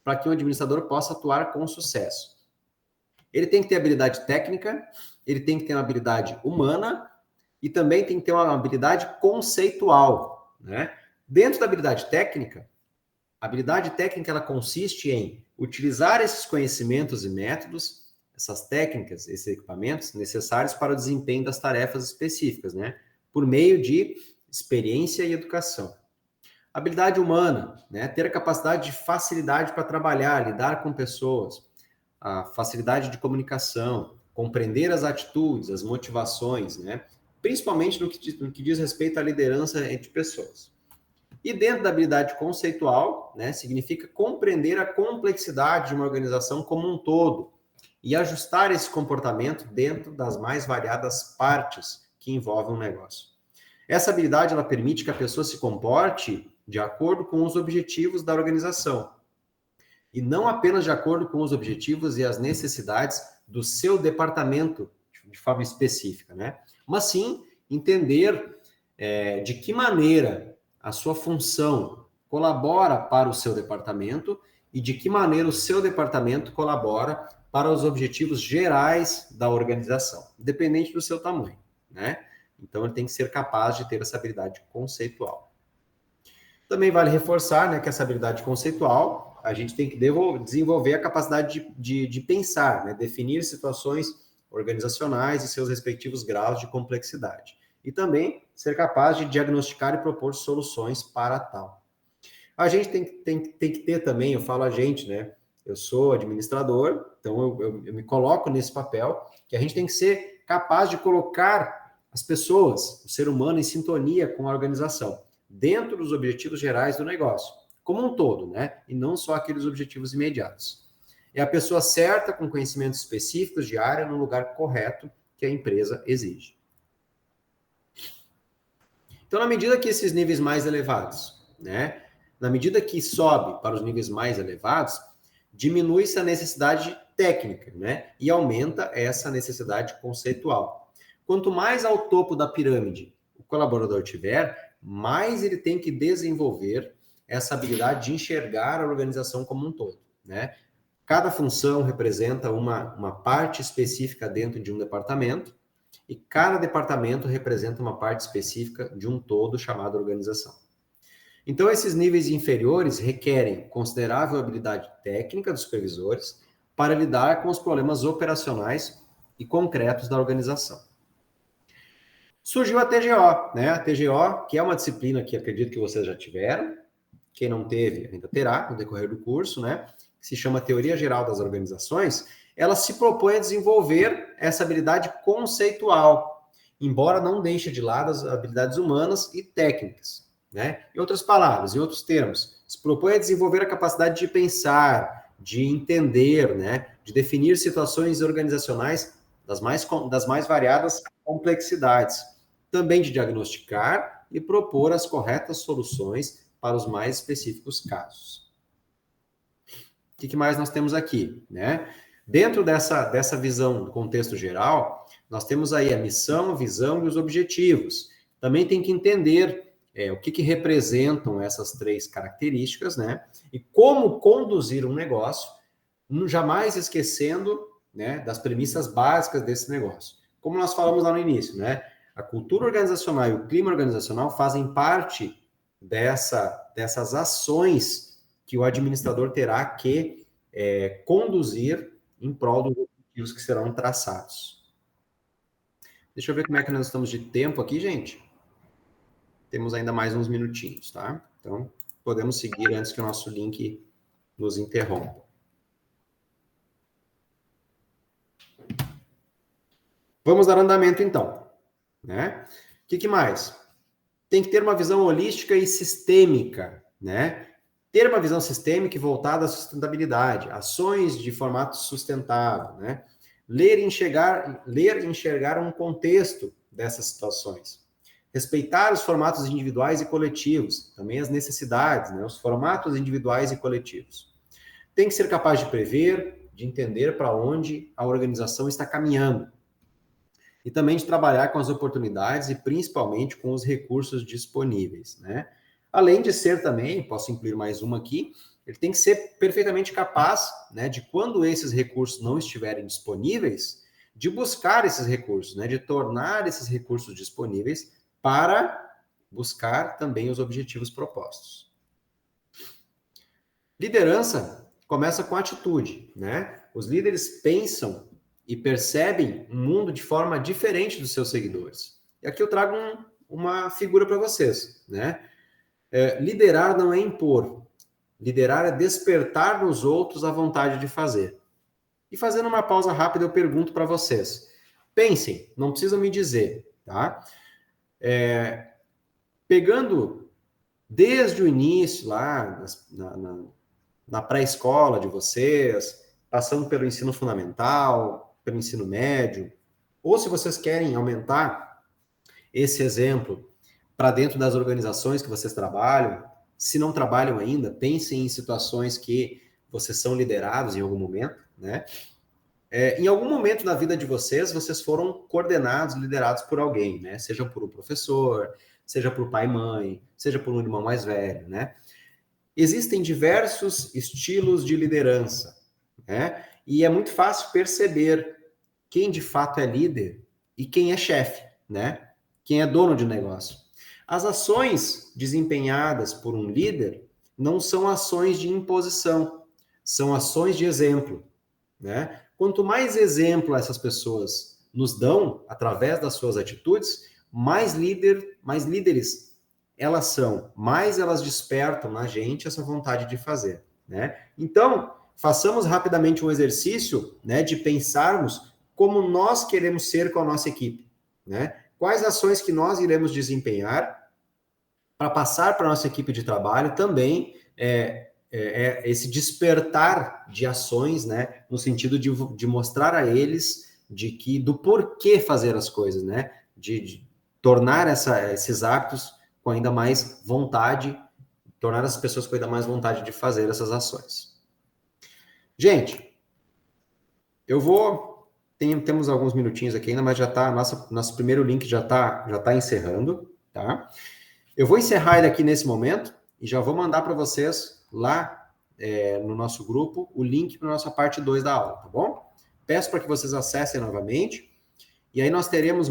para que um administrador possa atuar com sucesso. Ele tem que ter habilidade técnica, ele tem que ter uma habilidade humana e também tem que ter uma habilidade conceitual, né? Dentro da habilidade técnica, a habilidade técnica ela consiste em utilizar esses conhecimentos e métodos, essas técnicas, esses equipamentos necessários para o desempenho das tarefas específicas, né? Por meio de experiência e educação. Habilidade humana, né? Ter a capacidade de facilidade para trabalhar, lidar com pessoas, a facilidade de comunicação, compreender as atitudes, as motivações, né? Principalmente no que diz respeito à liderança entre pessoas. E dentro da habilidade conceitual, né, significa compreender a complexidade de uma organização como um todo e ajustar esse comportamento dentro das mais variadas partes que envolvem um negócio. Essa habilidade ela permite que a pessoa se comporte de acordo com os objetivos da organização e não apenas de acordo com os objetivos e as necessidades do seu departamento de forma específica, né? Mas sim entender de que maneira a sua função colabora para o seu departamento e de que maneira o seu departamento colabora para os objetivos gerais da organização, independente do seu tamanho, né? Então, ele tem que ser capaz de ter essa habilidade conceitual. Também vale reforçar, né, que essa habilidade conceitual, a gente tem que desenvolver a capacidade de pensar, né, definir situações organizacionais e seus respectivos graus de complexidade. E também ser capaz de diagnosticar e propor soluções para tal. A gente tem que ter também, eu falo a gente, né? Eu sou administrador, então eu me coloco nesse papel, que a gente tem que ser capaz de colocar as pessoas, o ser humano, em sintonia com a organização, dentro dos objetivos gerais do negócio, como um todo, né? E não só aqueles objetivos imediatos. É a pessoa certa, com conhecimentos específicos de área, no lugar correto que a empresa exige. Então, na medida que esses níveis mais elevados, né? Na medida que sobe para os níveis mais elevados, diminui-se a necessidade técnica, né? E aumenta essa necessidade conceitual. Quanto mais ao topo da pirâmide o colaborador tiver, mais ele tem que desenvolver essa habilidade de enxergar a organização como um todo, né? Cada função representa uma parte específica dentro de um departamento e cada departamento representa uma parte específica de um todo chamado organização. Então, esses níveis inferiores requerem considerável habilidade técnica dos supervisores, para lidar com os problemas operacionais e concretos da organização. Surgiu a TGO, né? A TGO, que é uma disciplina que acredito que vocês já tiveram, quem não teve ainda terá no decorrer do curso, né? Que se chama Teoria Geral das Organizações. Ela se propõe a desenvolver essa habilidade conceitual, embora não deixe de lado as habilidades humanas e técnicas, né? Em outras palavras, em outros termos, se propõe a desenvolver a capacidade de pensar, de entender, né? De definir situações organizacionais das mais variadas complexidades, também de diagnosticar e propor as corretas soluções para os mais específicos casos. O que mais nós temos aqui, né? Dentro dessa visão do contexto geral, nós temos aí a missão, a visão e os objetivos. Também tem que entender o que representam essas 3 características, né? E como conduzir um negócio, jamais esquecendo, né, das premissas básicas desse negócio. Como nós falamos lá no início, né? A cultura organizacional e o clima organizacional fazem parte dessas ações que o administrador terá que conduzir em prol dos objetivos que serão traçados. Deixa eu ver como é que nós estamos de tempo aqui, gente. Temos ainda mais uns minutinhos, tá? Então, podemos seguir antes que o nosso link nos interrompa. Vamos dar andamento, então, né? O que mais? Tem que ter uma visão holística e sistêmica, né? Ter uma visão sistêmica e voltada à sustentabilidade, ações de formato sustentável, né? Ler e enxergar um contexto dessas situações. Respeitar os formatos individuais e coletivos, também as necessidades, né? Os formatos individuais e coletivos. Tem que ser capaz de prever, de entender para onde a organização está caminhando. E também de trabalhar com as oportunidades e principalmente com os recursos disponíveis, né? Além de ser também, posso incluir mais uma aqui, ele tem que ser perfeitamente capaz, né, de quando esses recursos não estiverem disponíveis, de buscar esses recursos, né, de tornar esses recursos disponíveis para buscar também os objetivos propostos. Liderança começa com atitude, né? Os líderes pensam e percebem o mundo de forma diferente dos seus seguidores. E aqui eu trago uma figura para vocês, né? Liderar não é impor. Liderar é despertar nos outros a vontade de fazer. E fazendo uma pausa rápida, eu pergunto para vocês. Pensem, não precisam me dizer, tá? Pegando desde o início, lá na pré-escola de vocês, passando pelo ensino fundamental, pelo ensino médio, ou se vocês querem aumentar esse exemplo para dentro das organizações que vocês trabalham, se não trabalham ainda, pensem em situações que vocês são liderados em algum momento, né? Em algum momento na vida de vocês, vocês foram coordenados, liderados por alguém, né? Seja por um professor, seja por pai e mãe, seja por um irmão mais velho, né? Existem diversos estilos de liderança, né? E é muito fácil perceber quem de fato é líder e quem é chefe, né? Quem é dono de negócio. As ações desempenhadas por um líder não são ações de imposição, são ações de exemplo, né? Quanto mais exemplo essas pessoas nos dão através das suas atitudes, mais líderes elas são, mais elas despertam na gente essa vontade de fazer, né? Então, façamos rapidamente um exercício, né, de pensarmos como nós queremos ser com a nossa equipe, né? Quais ações que nós iremos desempenhar para passar para a nossa equipe de trabalho também esse despertar de ações, né, no sentido de mostrar a eles do porquê fazer as coisas, né, de tornar esses hábitos com ainda mais vontade, tornar as pessoas com ainda mais vontade de fazer essas ações. Gente, temos alguns minutinhos aqui ainda, mas já está, nosso primeiro link já tá encerrando, tá? Eu vou encerrar ele aqui nesse momento e já vou mandar para vocês lá no nosso grupo o link para a nossa parte 2 da aula, tá bom? Peço para que vocês acessem novamente e aí nós teremos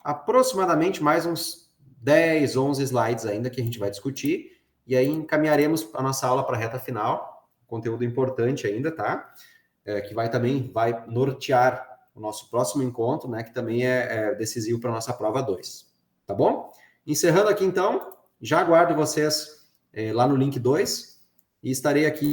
aproximadamente mais uns 10, 11 slides ainda que a gente vai discutir e aí encaminharemos a nossa aula para a reta final conteúdo importante ainda, tá? Que também vai nortear o nosso próximo encontro, né? Que também é decisivo para a nossa prova 2. Tá bom? Encerrando aqui, então, já aguardo vocês lá no link 2 e estarei aqui.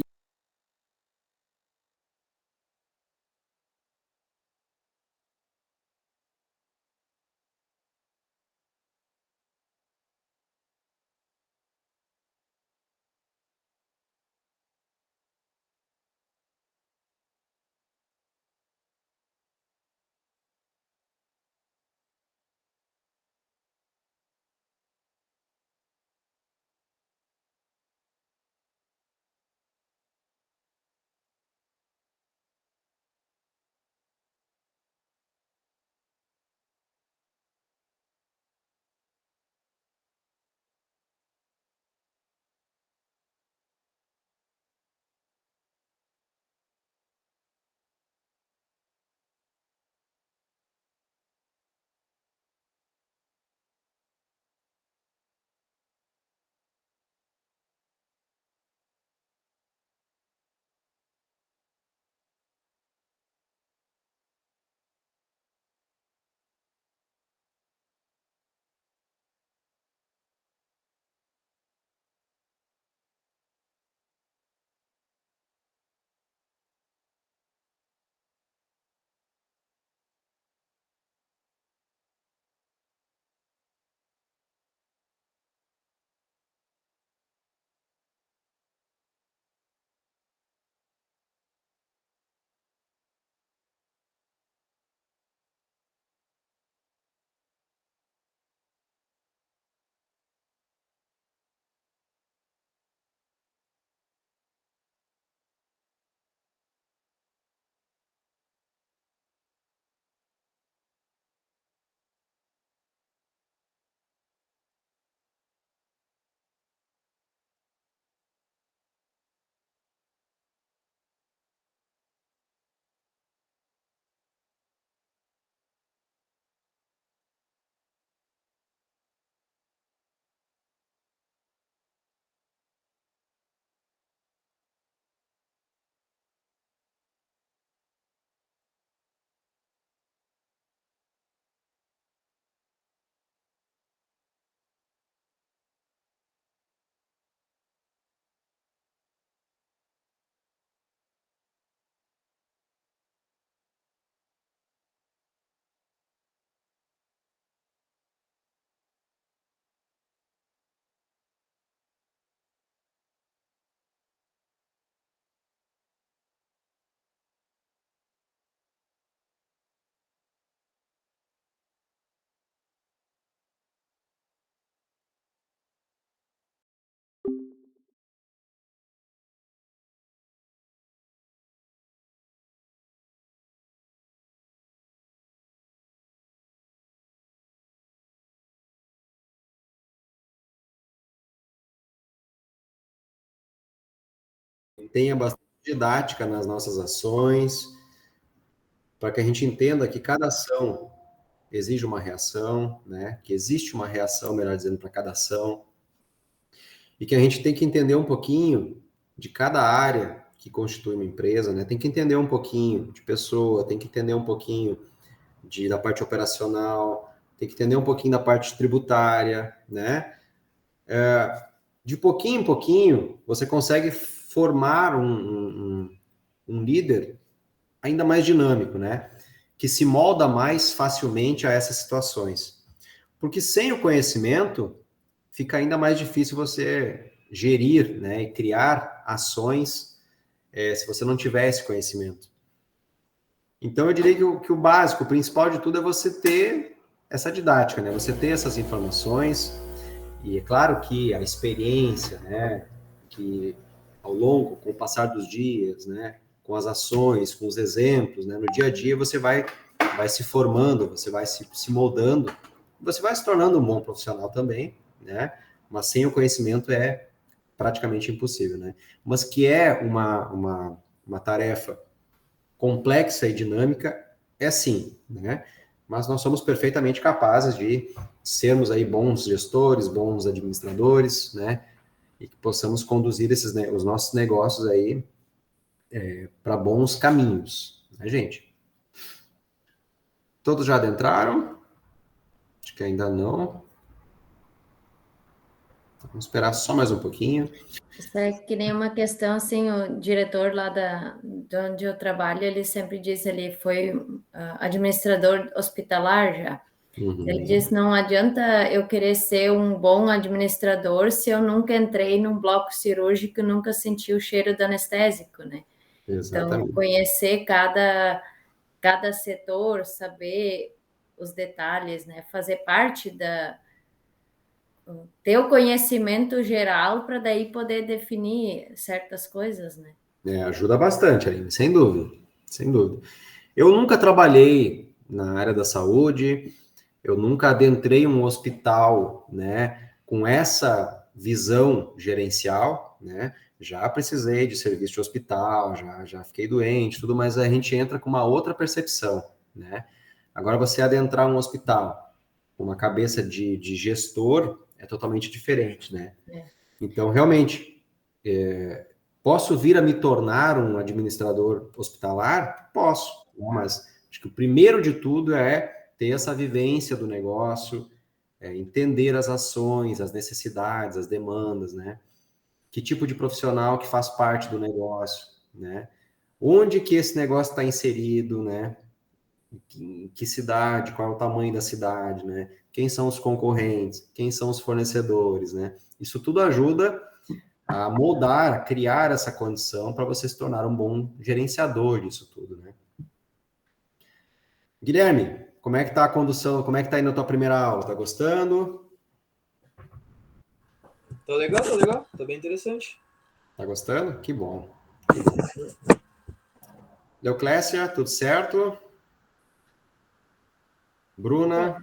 Tenha bastante didática nas nossas ações, para que a gente entenda que cada ação exige uma reação, né? Que existe uma reação, melhor dizendo, para cada ação, e que a gente tem que entender um pouquinho de cada área que constitui uma empresa, né? Tem que entender um pouquinho de pessoa, tem que entender um pouquinho da parte operacional, tem que entender um pouquinho da parte tributária, né? De pouquinho em pouquinho, você consegue formar um líder ainda mais dinâmico, né? Que se molda mais facilmente a essas situações. Porque sem o conhecimento, fica ainda mais difícil você gerir, né? E criar ações se você não tiver esse conhecimento. Então, eu diria que o básico, o principal de tudo é você ter essa didática, né? Você ter essas informações. E é claro que a experiência, né? Que ao longo, com o passar dos dias, né? Com as ações, com os exemplos, né? No dia a dia você vai se formando, você vai se moldando, você vai se tornando um bom profissional também, né? Mas sem o conhecimento é praticamente impossível, né? Mas que é uma tarefa complexa e dinâmica, é sim, né? Mas nós somos perfeitamente capazes de sermos aí bons gestores, bons administradores, né? E que possamos conduzir os nossos negócios aí para bons caminhos, né, gente? Todos já adentraram? Acho que ainda não. Vamos esperar só mais um pouquinho. Isso é que nem uma questão, assim, o diretor lá de onde eu trabalho, ele sempre diz, ele foi administrador hospitalar já. Uhum. Ele diz, não adianta eu querer ser um bom administrador se eu nunca entrei num bloco cirúrgico e nunca senti o cheiro do anestésico, né? Exatamente. Então, conhecer cada setor, saber os detalhes, né? Fazer parte ter o conhecimento geral para daí poder definir certas coisas, né? Ajuda bastante, Aline, sem dúvida, sem dúvida. Eu nunca trabalhei na área da saúde, eu nunca adentrei um hospital, né, com essa visão gerencial, né? Já precisei de serviço de hospital, já fiquei doente, tudo, mas a gente entra com uma outra percepção, né? Agora, você adentrar um hospital com uma cabeça de gestor é totalmente diferente, né? Então, realmente, posso vir a me tornar um administrador hospitalar? Posso, mas acho que o primeiro de tudo é ter essa vivência do negócio, entender as ações, as necessidades, as demandas, né? Que tipo de profissional que faz parte do negócio, né? Onde que esse negócio está inserido, né? Em que cidade, qual é o tamanho da cidade, né? Quem são os concorrentes, quem são os fornecedores, né? Isso tudo ajuda a moldar, a criar essa condição para você se tornar um bom gerenciador disso tudo, né? Guilherme, como é que tá a condução? Como é que tá indo a tua primeira aula? Tá gostando? Tá legal. Tá bem interessante. Tá gostando? Que bom. Leuclécia, tudo certo? Bruna?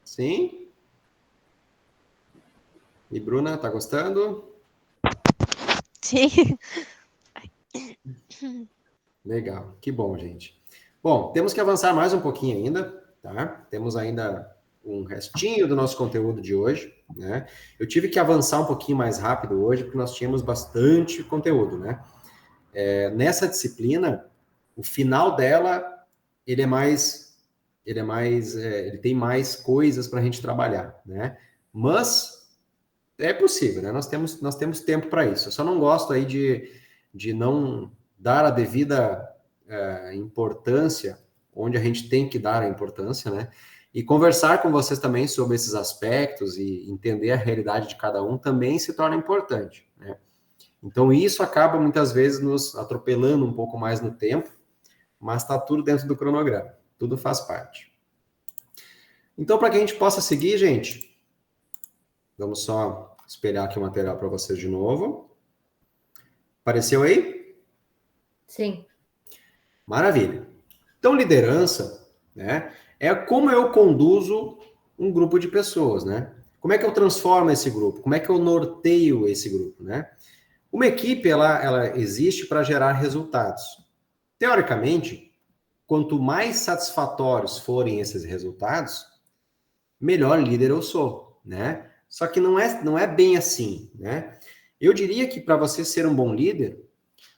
Sim? E Bruna, tá gostando? Sim. Legal, que bom, gente. Bom, temos que avançar mais um pouquinho ainda, tá? Temos ainda um restinho do nosso conteúdo de hoje, né? Eu tive que avançar um pouquinho mais rápido hoje, porque nós tínhamos bastante conteúdo, né? Nessa disciplina, o final dela, ele tem mais coisas para a gente trabalhar, né? Mas é possível, né? Nós temos tempo para isso. Eu só não gosto aí de não dar a devida importância onde a gente tem que dar a importância, né? E conversar com vocês também sobre esses aspectos e entender a realidade de cada um também se torna importante, né? Então, isso acaba muitas vezes nos atropelando um pouco mais no tempo, mas está tudo dentro do cronograma. Tudo faz parte. Então, para que a gente possa seguir, gente, vamos só espelhar aqui o material para vocês de novo. Apareceu aí? Sim. Maravilha. Então, liderança, né, é como eu conduzo um grupo de pessoas, né? Como é que eu transformo esse grupo? Como é que eu norteio esse grupo, né? Uma equipe, ela existe para gerar resultados. Teoricamente, quanto mais satisfatórios forem esses resultados, melhor líder eu sou, né? Só que não é bem assim, né? Eu diria que para você ser um bom líder,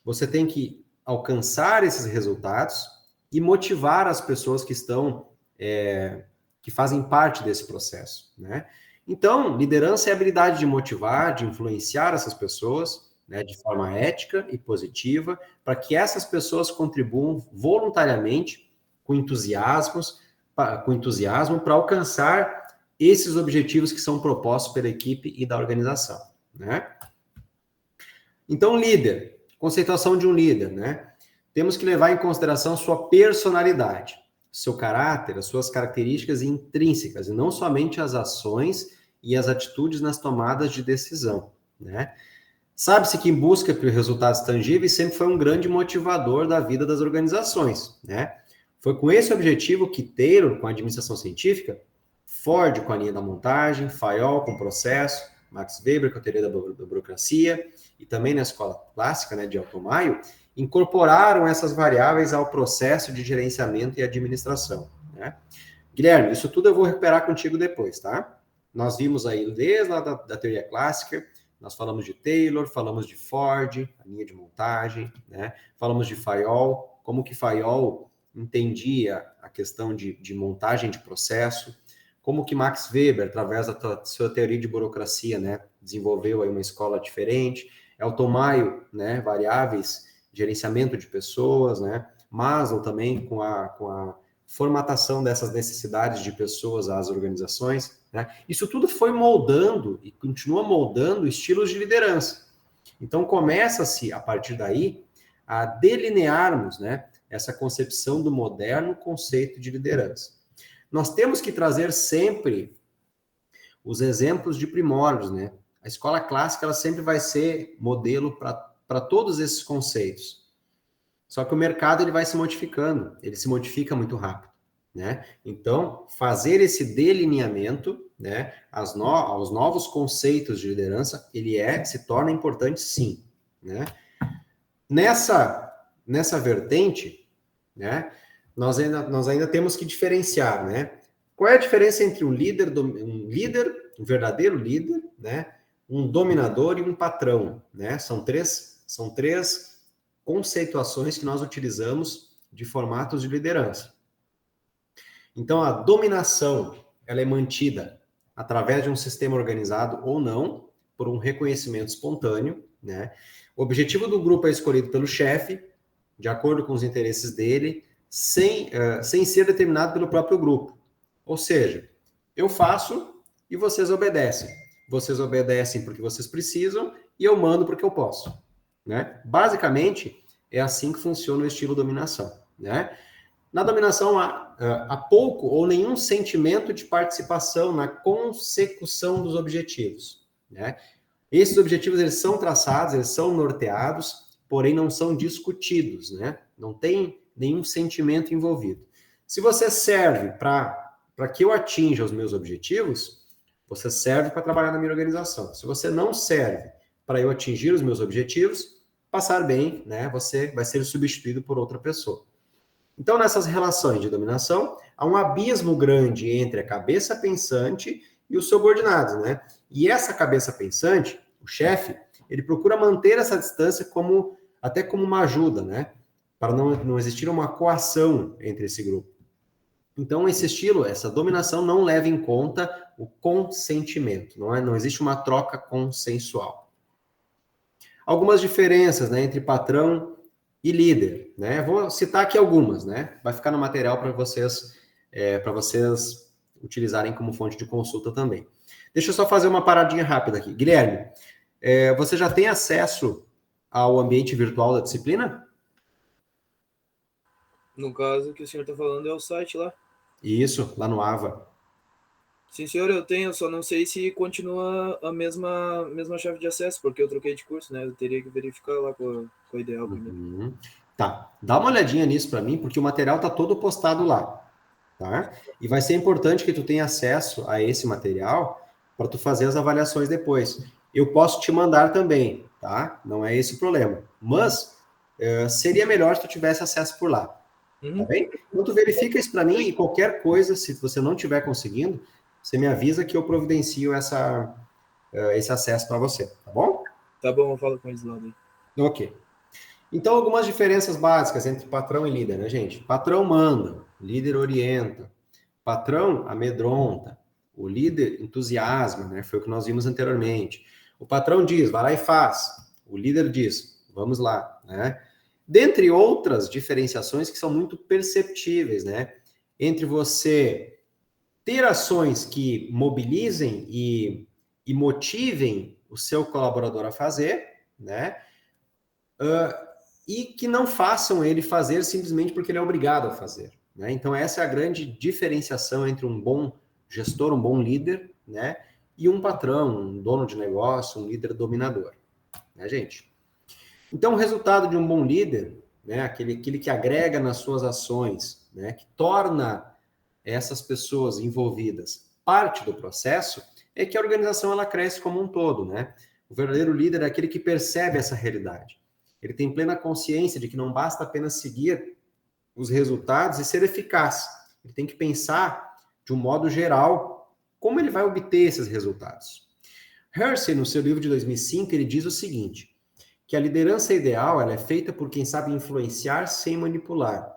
você tem que alcançar esses resultados e motivar as pessoas que estão, que fazem parte desse processo, né? Então, liderança é a habilidade de motivar, de influenciar essas pessoas, né, de forma ética e positiva, para que essas pessoas contribuam voluntariamente, com entusiasmo, para alcançar esses objetivos que são propostos pela equipe e da organização, né? Então, líder, conceituação de um líder, né? Temos que levar em consideração sua personalidade, seu caráter, as suas características intrínsecas, e não somente as ações e as atitudes nas tomadas de decisão, né? Sabe-se que em busca por resultados tangíveis sempre foi um grande motivador da vida das organizações, né? Foi com esse objetivo que Taylor, com a administração científica, Ford com a linha da montagem, Fayol com o processo, Max Weber com a teoria da burocracia, e também na escola clássica, né, de Automaio, incorporaram essas variáveis ao processo de gerenciamento e administração, né? Guilherme, isso tudo eu vou recuperar contigo depois, tá? Nós vimos aí desde lá da teoria clássica, Nós falamos de Taylor, falamos de Ford, a linha de montagem, né? Falamos de Fayol, como que Fayol entendia a questão de montagem de processo, como que Max Weber, através da sua teoria de burocracia, né, desenvolveu aí uma escola diferente, Elton Mayo, né, variáveis, gerenciamento de pessoas, né, Maslow também com a formatação dessas necessidades de pessoas às organizações, né? Isso tudo foi moldando e continua moldando estilos de liderança. Então começa-se a partir daí a delinearmos, né, essa concepção do moderno conceito de liderança. Nós temos que trazer sempre os exemplos de primórdios, né? A escola clássica ela sempre vai ser modelo para todos esses conceitos. Só que o mercado ele vai se modificando, ele se modifica muito rápido, né? Então, fazer esse delineamento, né, aos novos conceitos de liderança, se torna importante sim, né? Nessa vertente, né, nós ainda temos que diferenciar, né? Qual é a diferença entre um verdadeiro líder, né, um dominador e um patrão, né? São três conceituações que nós utilizamos de formatos de liderança. Então, a dominação, ela é mantida através de um sistema organizado ou não, por um reconhecimento espontâneo, né? O objetivo do grupo é escolhido pelo chefe, de acordo com os interesses dele, sem ser determinado pelo próprio grupo. Ou seja, eu faço e vocês obedecem. Vocês obedecem porque vocês precisam e eu mando porque eu posso, né? Basicamente, é assim que funciona o estilo dominação, né? Na dominação, há pouco ou nenhum sentimento de participação na consecução dos objetivos, né? Esses objetivos, eles são traçados, eles são norteados, porém não são discutidos, né? Não tem nenhum sentimento envolvido. Se você serve para que eu atinja os meus objetivos, você serve para trabalhar na minha organização. Se você não serve para eu atingir os meus objetivos, passar bem, né? Você vai ser substituído por outra pessoa. Então, nessas relações de dominação, há um abismo grande entre a cabeça pensante e os subordinados, né? E essa cabeça pensante, o chefe, ele procura manter essa distância até como uma ajuda, né? Para não existir uma coação entre esse grupo. Então, esse estilo, essa dominação não leva em conta o consentimento, não existe uma troca consensual. Algumas diferenças, né, entre patrão e líder, né? Vou citar aqui algumas, né? Vai ficar no material para vocês utilizarem como fonte de consulta também. Deixa eu só fazer uma paradinha rápida aqui. Guilherme, você já tem acesso ao ambiente virtual da disciplina? No caso, o que o senhor está falando é o site lá. Isso, lá no AVA. Sim, senhor, eu tenho, só não sei se continua a mesma chave de acesso, porque eu troquei de curso, né? Eu teria que verificar lá com a Ideal primeiro. Tá, dá uma olhadinha nisso para mim, porque o material tá todo postado lá, tá? E vai ser importante que tu tenha acesso a esse material para tu fazer as avaliações depois. Eu posso te mandar também, tá? Não é esse o problema. Mas seria melhor se tu tivesse acesso por lá, tá bem? Então tu verifica isso para mim e qualquer coisa, se você não estiver conseguindo, você me avisa que eu providencio esse acesso para você, tá bom? Tá bom, eu falo com eles lá. Né? Ok. Então, algumas diferenças básicas entre patrão e líder, né, gente? Patrão manda, líder orienta, patrão amedronta, o líder entusiasma, né? Foi o que nós vimos anteriormente. O patrão diz, vai lá e faz. O líder diz, vamos lá, né? Dentre outras diferenciações que são muito perceptíveis, né? Entre você ter ações que mobilizem e motivem o seu colaborador a fazer, né? E que não façam ele fazer simplesmente porque ele é obrigado a fazer, né? Então, essa é a grande diferenciação entre um bom gestor, um bom líder, né? E um patrão, um dono de negócio, um líder dominador, né, gente? Então, o resultado de um bom líder, né? Aquele que agrega nas suas ações, né? Que torna essas pessoas envolvidas parte do processo, é que a organização ela cresce como um todo, né? O verdadeiro líder é aquele que percebe essa realidade. Ele tem plena consciência de que não basta apenas seguir os resultados e ser eficaz. Ele tem que pensar, de um modo geral, como ele vai obter esses resultados. Hersey, no seu livro de 2005, ele diz o seguinte, que a liderança ideal ela é feita por quem sabe influenciar sem manipular.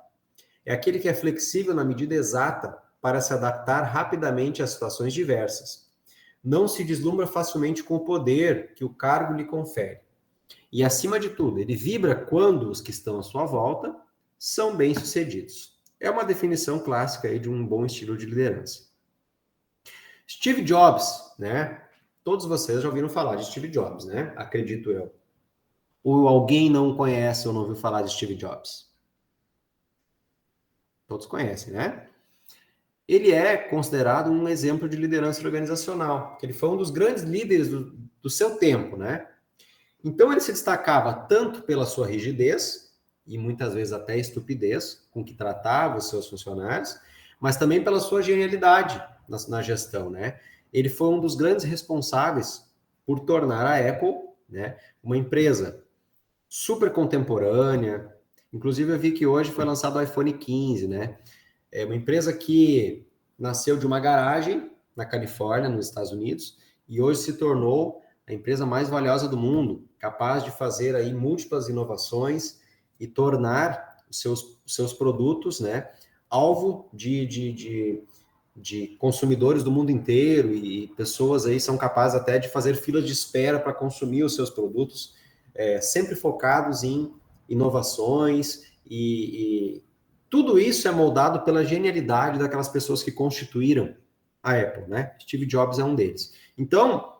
É aquele que é flexível na medida exata para se adaptar rapidamente a situações diversas. Não se deslumbra facilmente com o poder que o cargo lhe confere. E, acima de tudo, ele vibra quando os que estão à sua volta são bem-sucedidos. É uma definição clássica aí de um bom estilo de liderança. Steve Jobs, né? Todos vocês já ouviram falar de Steve Jobs, né? Acredito eu. Ou alguém não conhece ou não ouviu falar de Steve Jobs? Todos conhecem, né? Ele é considerado um exemplo de liderança organizacional, porque ele foi um dos grandes líderes do seu tempo, né? Então, ele se destacava tanto pela sua rigidez, e muitas vezes até estupidez, com que tratava os seus funcionários, mas também pela sua genialidade na gestão, né? Ele foi um dos grandes responsáveis por tornar a Apple, né, uma empresa super contemporânea. Inclusive, eu vi que hoje foi lançado o iPhone 15, né? É uma empresa que nasceu de uma garagem na Califórnia, nos Estados Unidos, e hoje se tornou a empresa mais valiosa do mundo, capaz de fazer aí múltiplas inovações e tornar os seus produtos, né, alvo de consumidores do mundo inteiro, e pessoas aí são capazes até de fazer filas de espera para consumir os seus produtos, sempre focados em inovações, e tudo isso é moldado pela genialidade daquelas pessoas que constituíram a Apple, né? Steve Jobs é um deles. Então,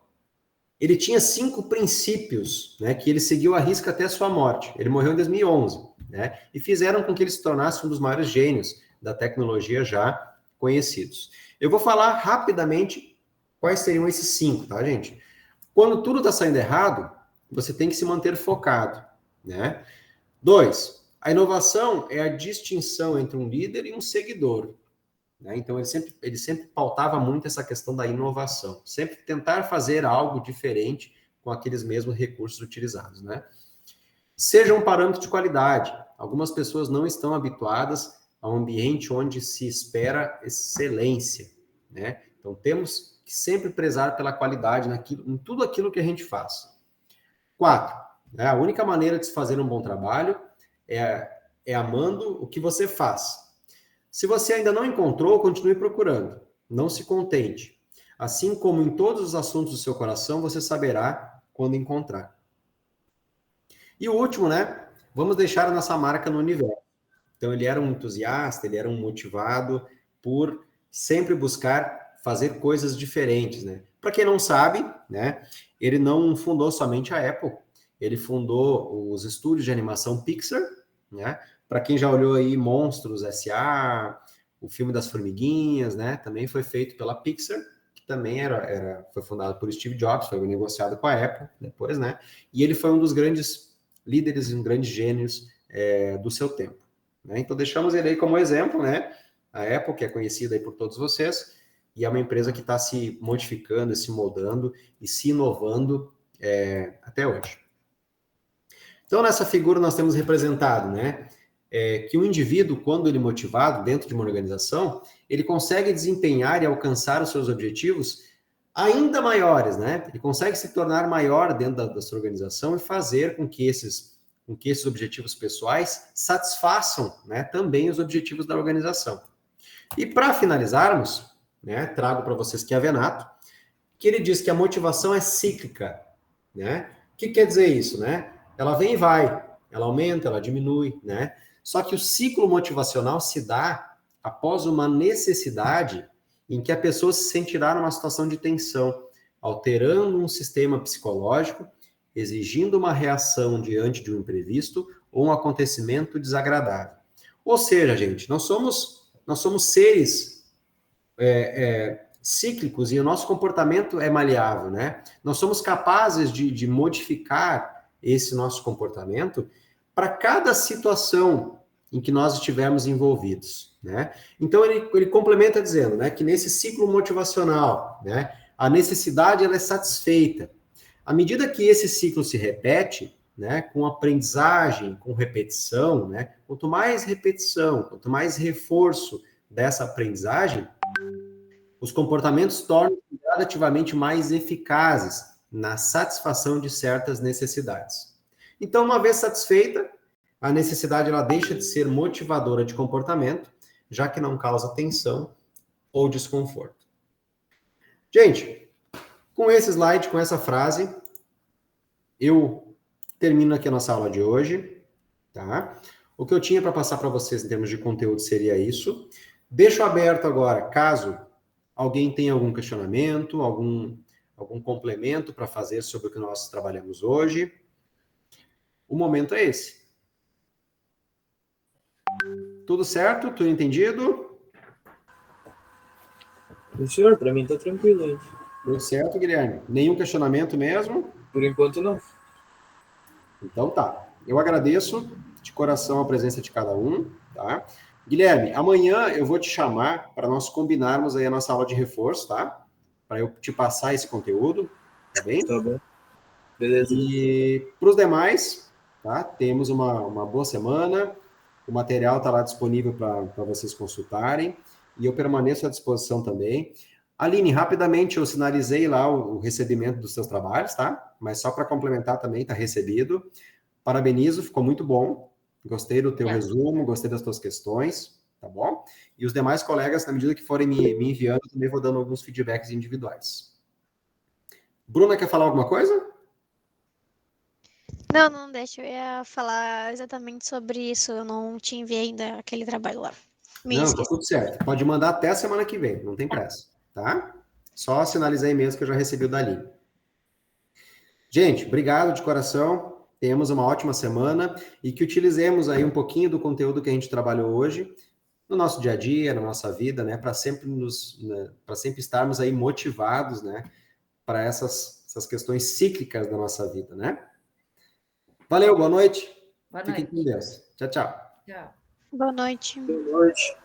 ele tinha 5 princípios, né, que ele seguiu à risca até a sua morte. Ele morreu em 2011, né, e fizeram com que ele se tornasse um dos maiores gênios da tecnologia já conhecidos. Eu vou falar rapidamente quais seriam esses 5, tá, gente? Quando tudo está saindo errado, você tem que se manter focado, né? 2, a inovação é a distinção entre um líder e um seguidor. Né? Então, ele sempre pautava muito essa questão da inovação, sempre tentar fazer algo diferente com aqueles mesmos recursos utilizados. Né? Seja um parâmetro de qualidade. Algumas pessoas não estão habituadas a um ambiente onde se espera excelência. Né? Então, temos que sempre prezar pela qualidade em tudo aquilo que a gente faz. 4, né? A única maneira de se fazer um bom trabalho é amando o que você faz. Se você ainda não encontrou, continue procurando. Não se contente. Assim como em todos os assuntos do seu coração, você saberá quando encontrar. E o último, né? Vamos deixar a nossa marca no universo. Então, ele era um entusiasta, ele era um motivado por sempre buscar fazer coisas diferentes, né? Para quem não sabe, né? Ele não fundou somente a Apple. Ele fundou os estúdios de animação Pixar, né? Para quem já olhou aí Monstros S.A., o filme das formiguinhas, né? Também foi feito pela Pixar, que também foi fundado por Steve Jobs, foi negociado com a Apple depois, né? E ele foi um dos grandes líderes e um grandes gênios do seu tempo. Né? Então deixamos ele aí como exemplo, né? A Apple, que é conhecida aí por todos vocês, e é uma empresa que está se modificando, se moldando e se inovando até hoje. Então, nessa figura nós temos representado, né, que o indivíduo, quando ele é motivado dentro de uma organização, ele consegue desempenhar e alcançar os seus objetivos ainda maiores, né? Ele consegue se tornar maior dentro da sua organização e fazer com que esses objetivos pessoais satisfaçam, né, também os objetivos da organização. E para finalizarmos, né, trago para vocês que é Venato, que ele diz que a motivação é cíclica, né? O que quer dizer isso, né? Ela vem e vai, ela aumenta, ela diminui, né? Só que o ciclo motivacional se dá após uma necessidade em que a pessoa se sentirá numa situação de tensão, alterando um sistema psicológico, exigindo uma reação diante de um imprevisto ou um acontecimento desagradável. Ou seja, gente, nós somos seres cíclicos e o nosso comportamento é maleável, né? Nós somos capazes de modificar esse nosso comportamento para cada situação em que nós estivermos envolvidos, né? Então, ele complementa dizendo, né, que nesse ciclo motivacional, né, a necessidade ela é satisfeita. À medida que esse ciclo se repete, né, com aprendizagem, com repetição, né, quanto mais repetição, quanto mais reforço dessa aprendizagem, os comportamentos tornam-se gradativamente mais eficazes na satisfação de certas necessidades. Então, uma vez satisfeita, a necessidade ela deixa de ser motivadora de comportamento, já que não causa tensão ou desconforto. Gente, com esse slide, com essa frase, eu termino aqui a nossa aula de hoje, tá? O que eu tinha para passar para vocês em termos de conteúdo seria isso. Deixo aberto agora, caso alguém tenha algum questionamento, algum complemento para fazer sobre o que nós trabalhamos hoje. O momento é esse. Tudo certo? Tudo entendido? Sim, senhor, para mim tá tranquilo aí. Tudo certo, Guilherme? Nenhum questionamento mesmo? Por enquanto não. Então tá. Eu agradeço de coração a presença de cada um, tá? Guilherme, amanhã eu vou te chamar para nós combinarmos aí a nossa aula de reforço, tá? Para eu te passar esse conteúdo, tá bem? Tá bom. Beleza. E para os demais, tá? Temos uma boa semana. O material está lá disponível para vocês consultarem. E eu permaneço à disposição também. Aline, rapidamente eu sinalizei lá o recebimento dos seus trabalhos, tá? Mas só para complementar também, está recebido. Parabenizo, ficou muito bom. Gostei do teu resumo, gostei das tuas questões, tá bom? E os demais colegas, na medida que forem me enviando, também vou dando alguns feedbacks individuais. Bruna, quer falar alguma coisa? Não, deixa. Eu ia falar exatamente sobre isso. Eu não te enviei ainda aquele trabalho lá. Não, tá tudo certo. Pode mandar até a semana que vem, não tem pressa, tá? Só sinalizei mesmo que eu já recebi o dali. Gente, obrigado de coração. Tenhamos uma ótima semana e que utilizemos aí um pouquinho do conteúdo que a gente trabalhou hoje no nosso dia a dia, na nossa vida, né? Para sempre estarmos aí motivados, né? Para essas questões cíclicas da nossa vida, né? Valeu, boa noite. Boa Fiquem noite. com Deus. Tchau, tchau. Tchau. Boa noite. Boa noite.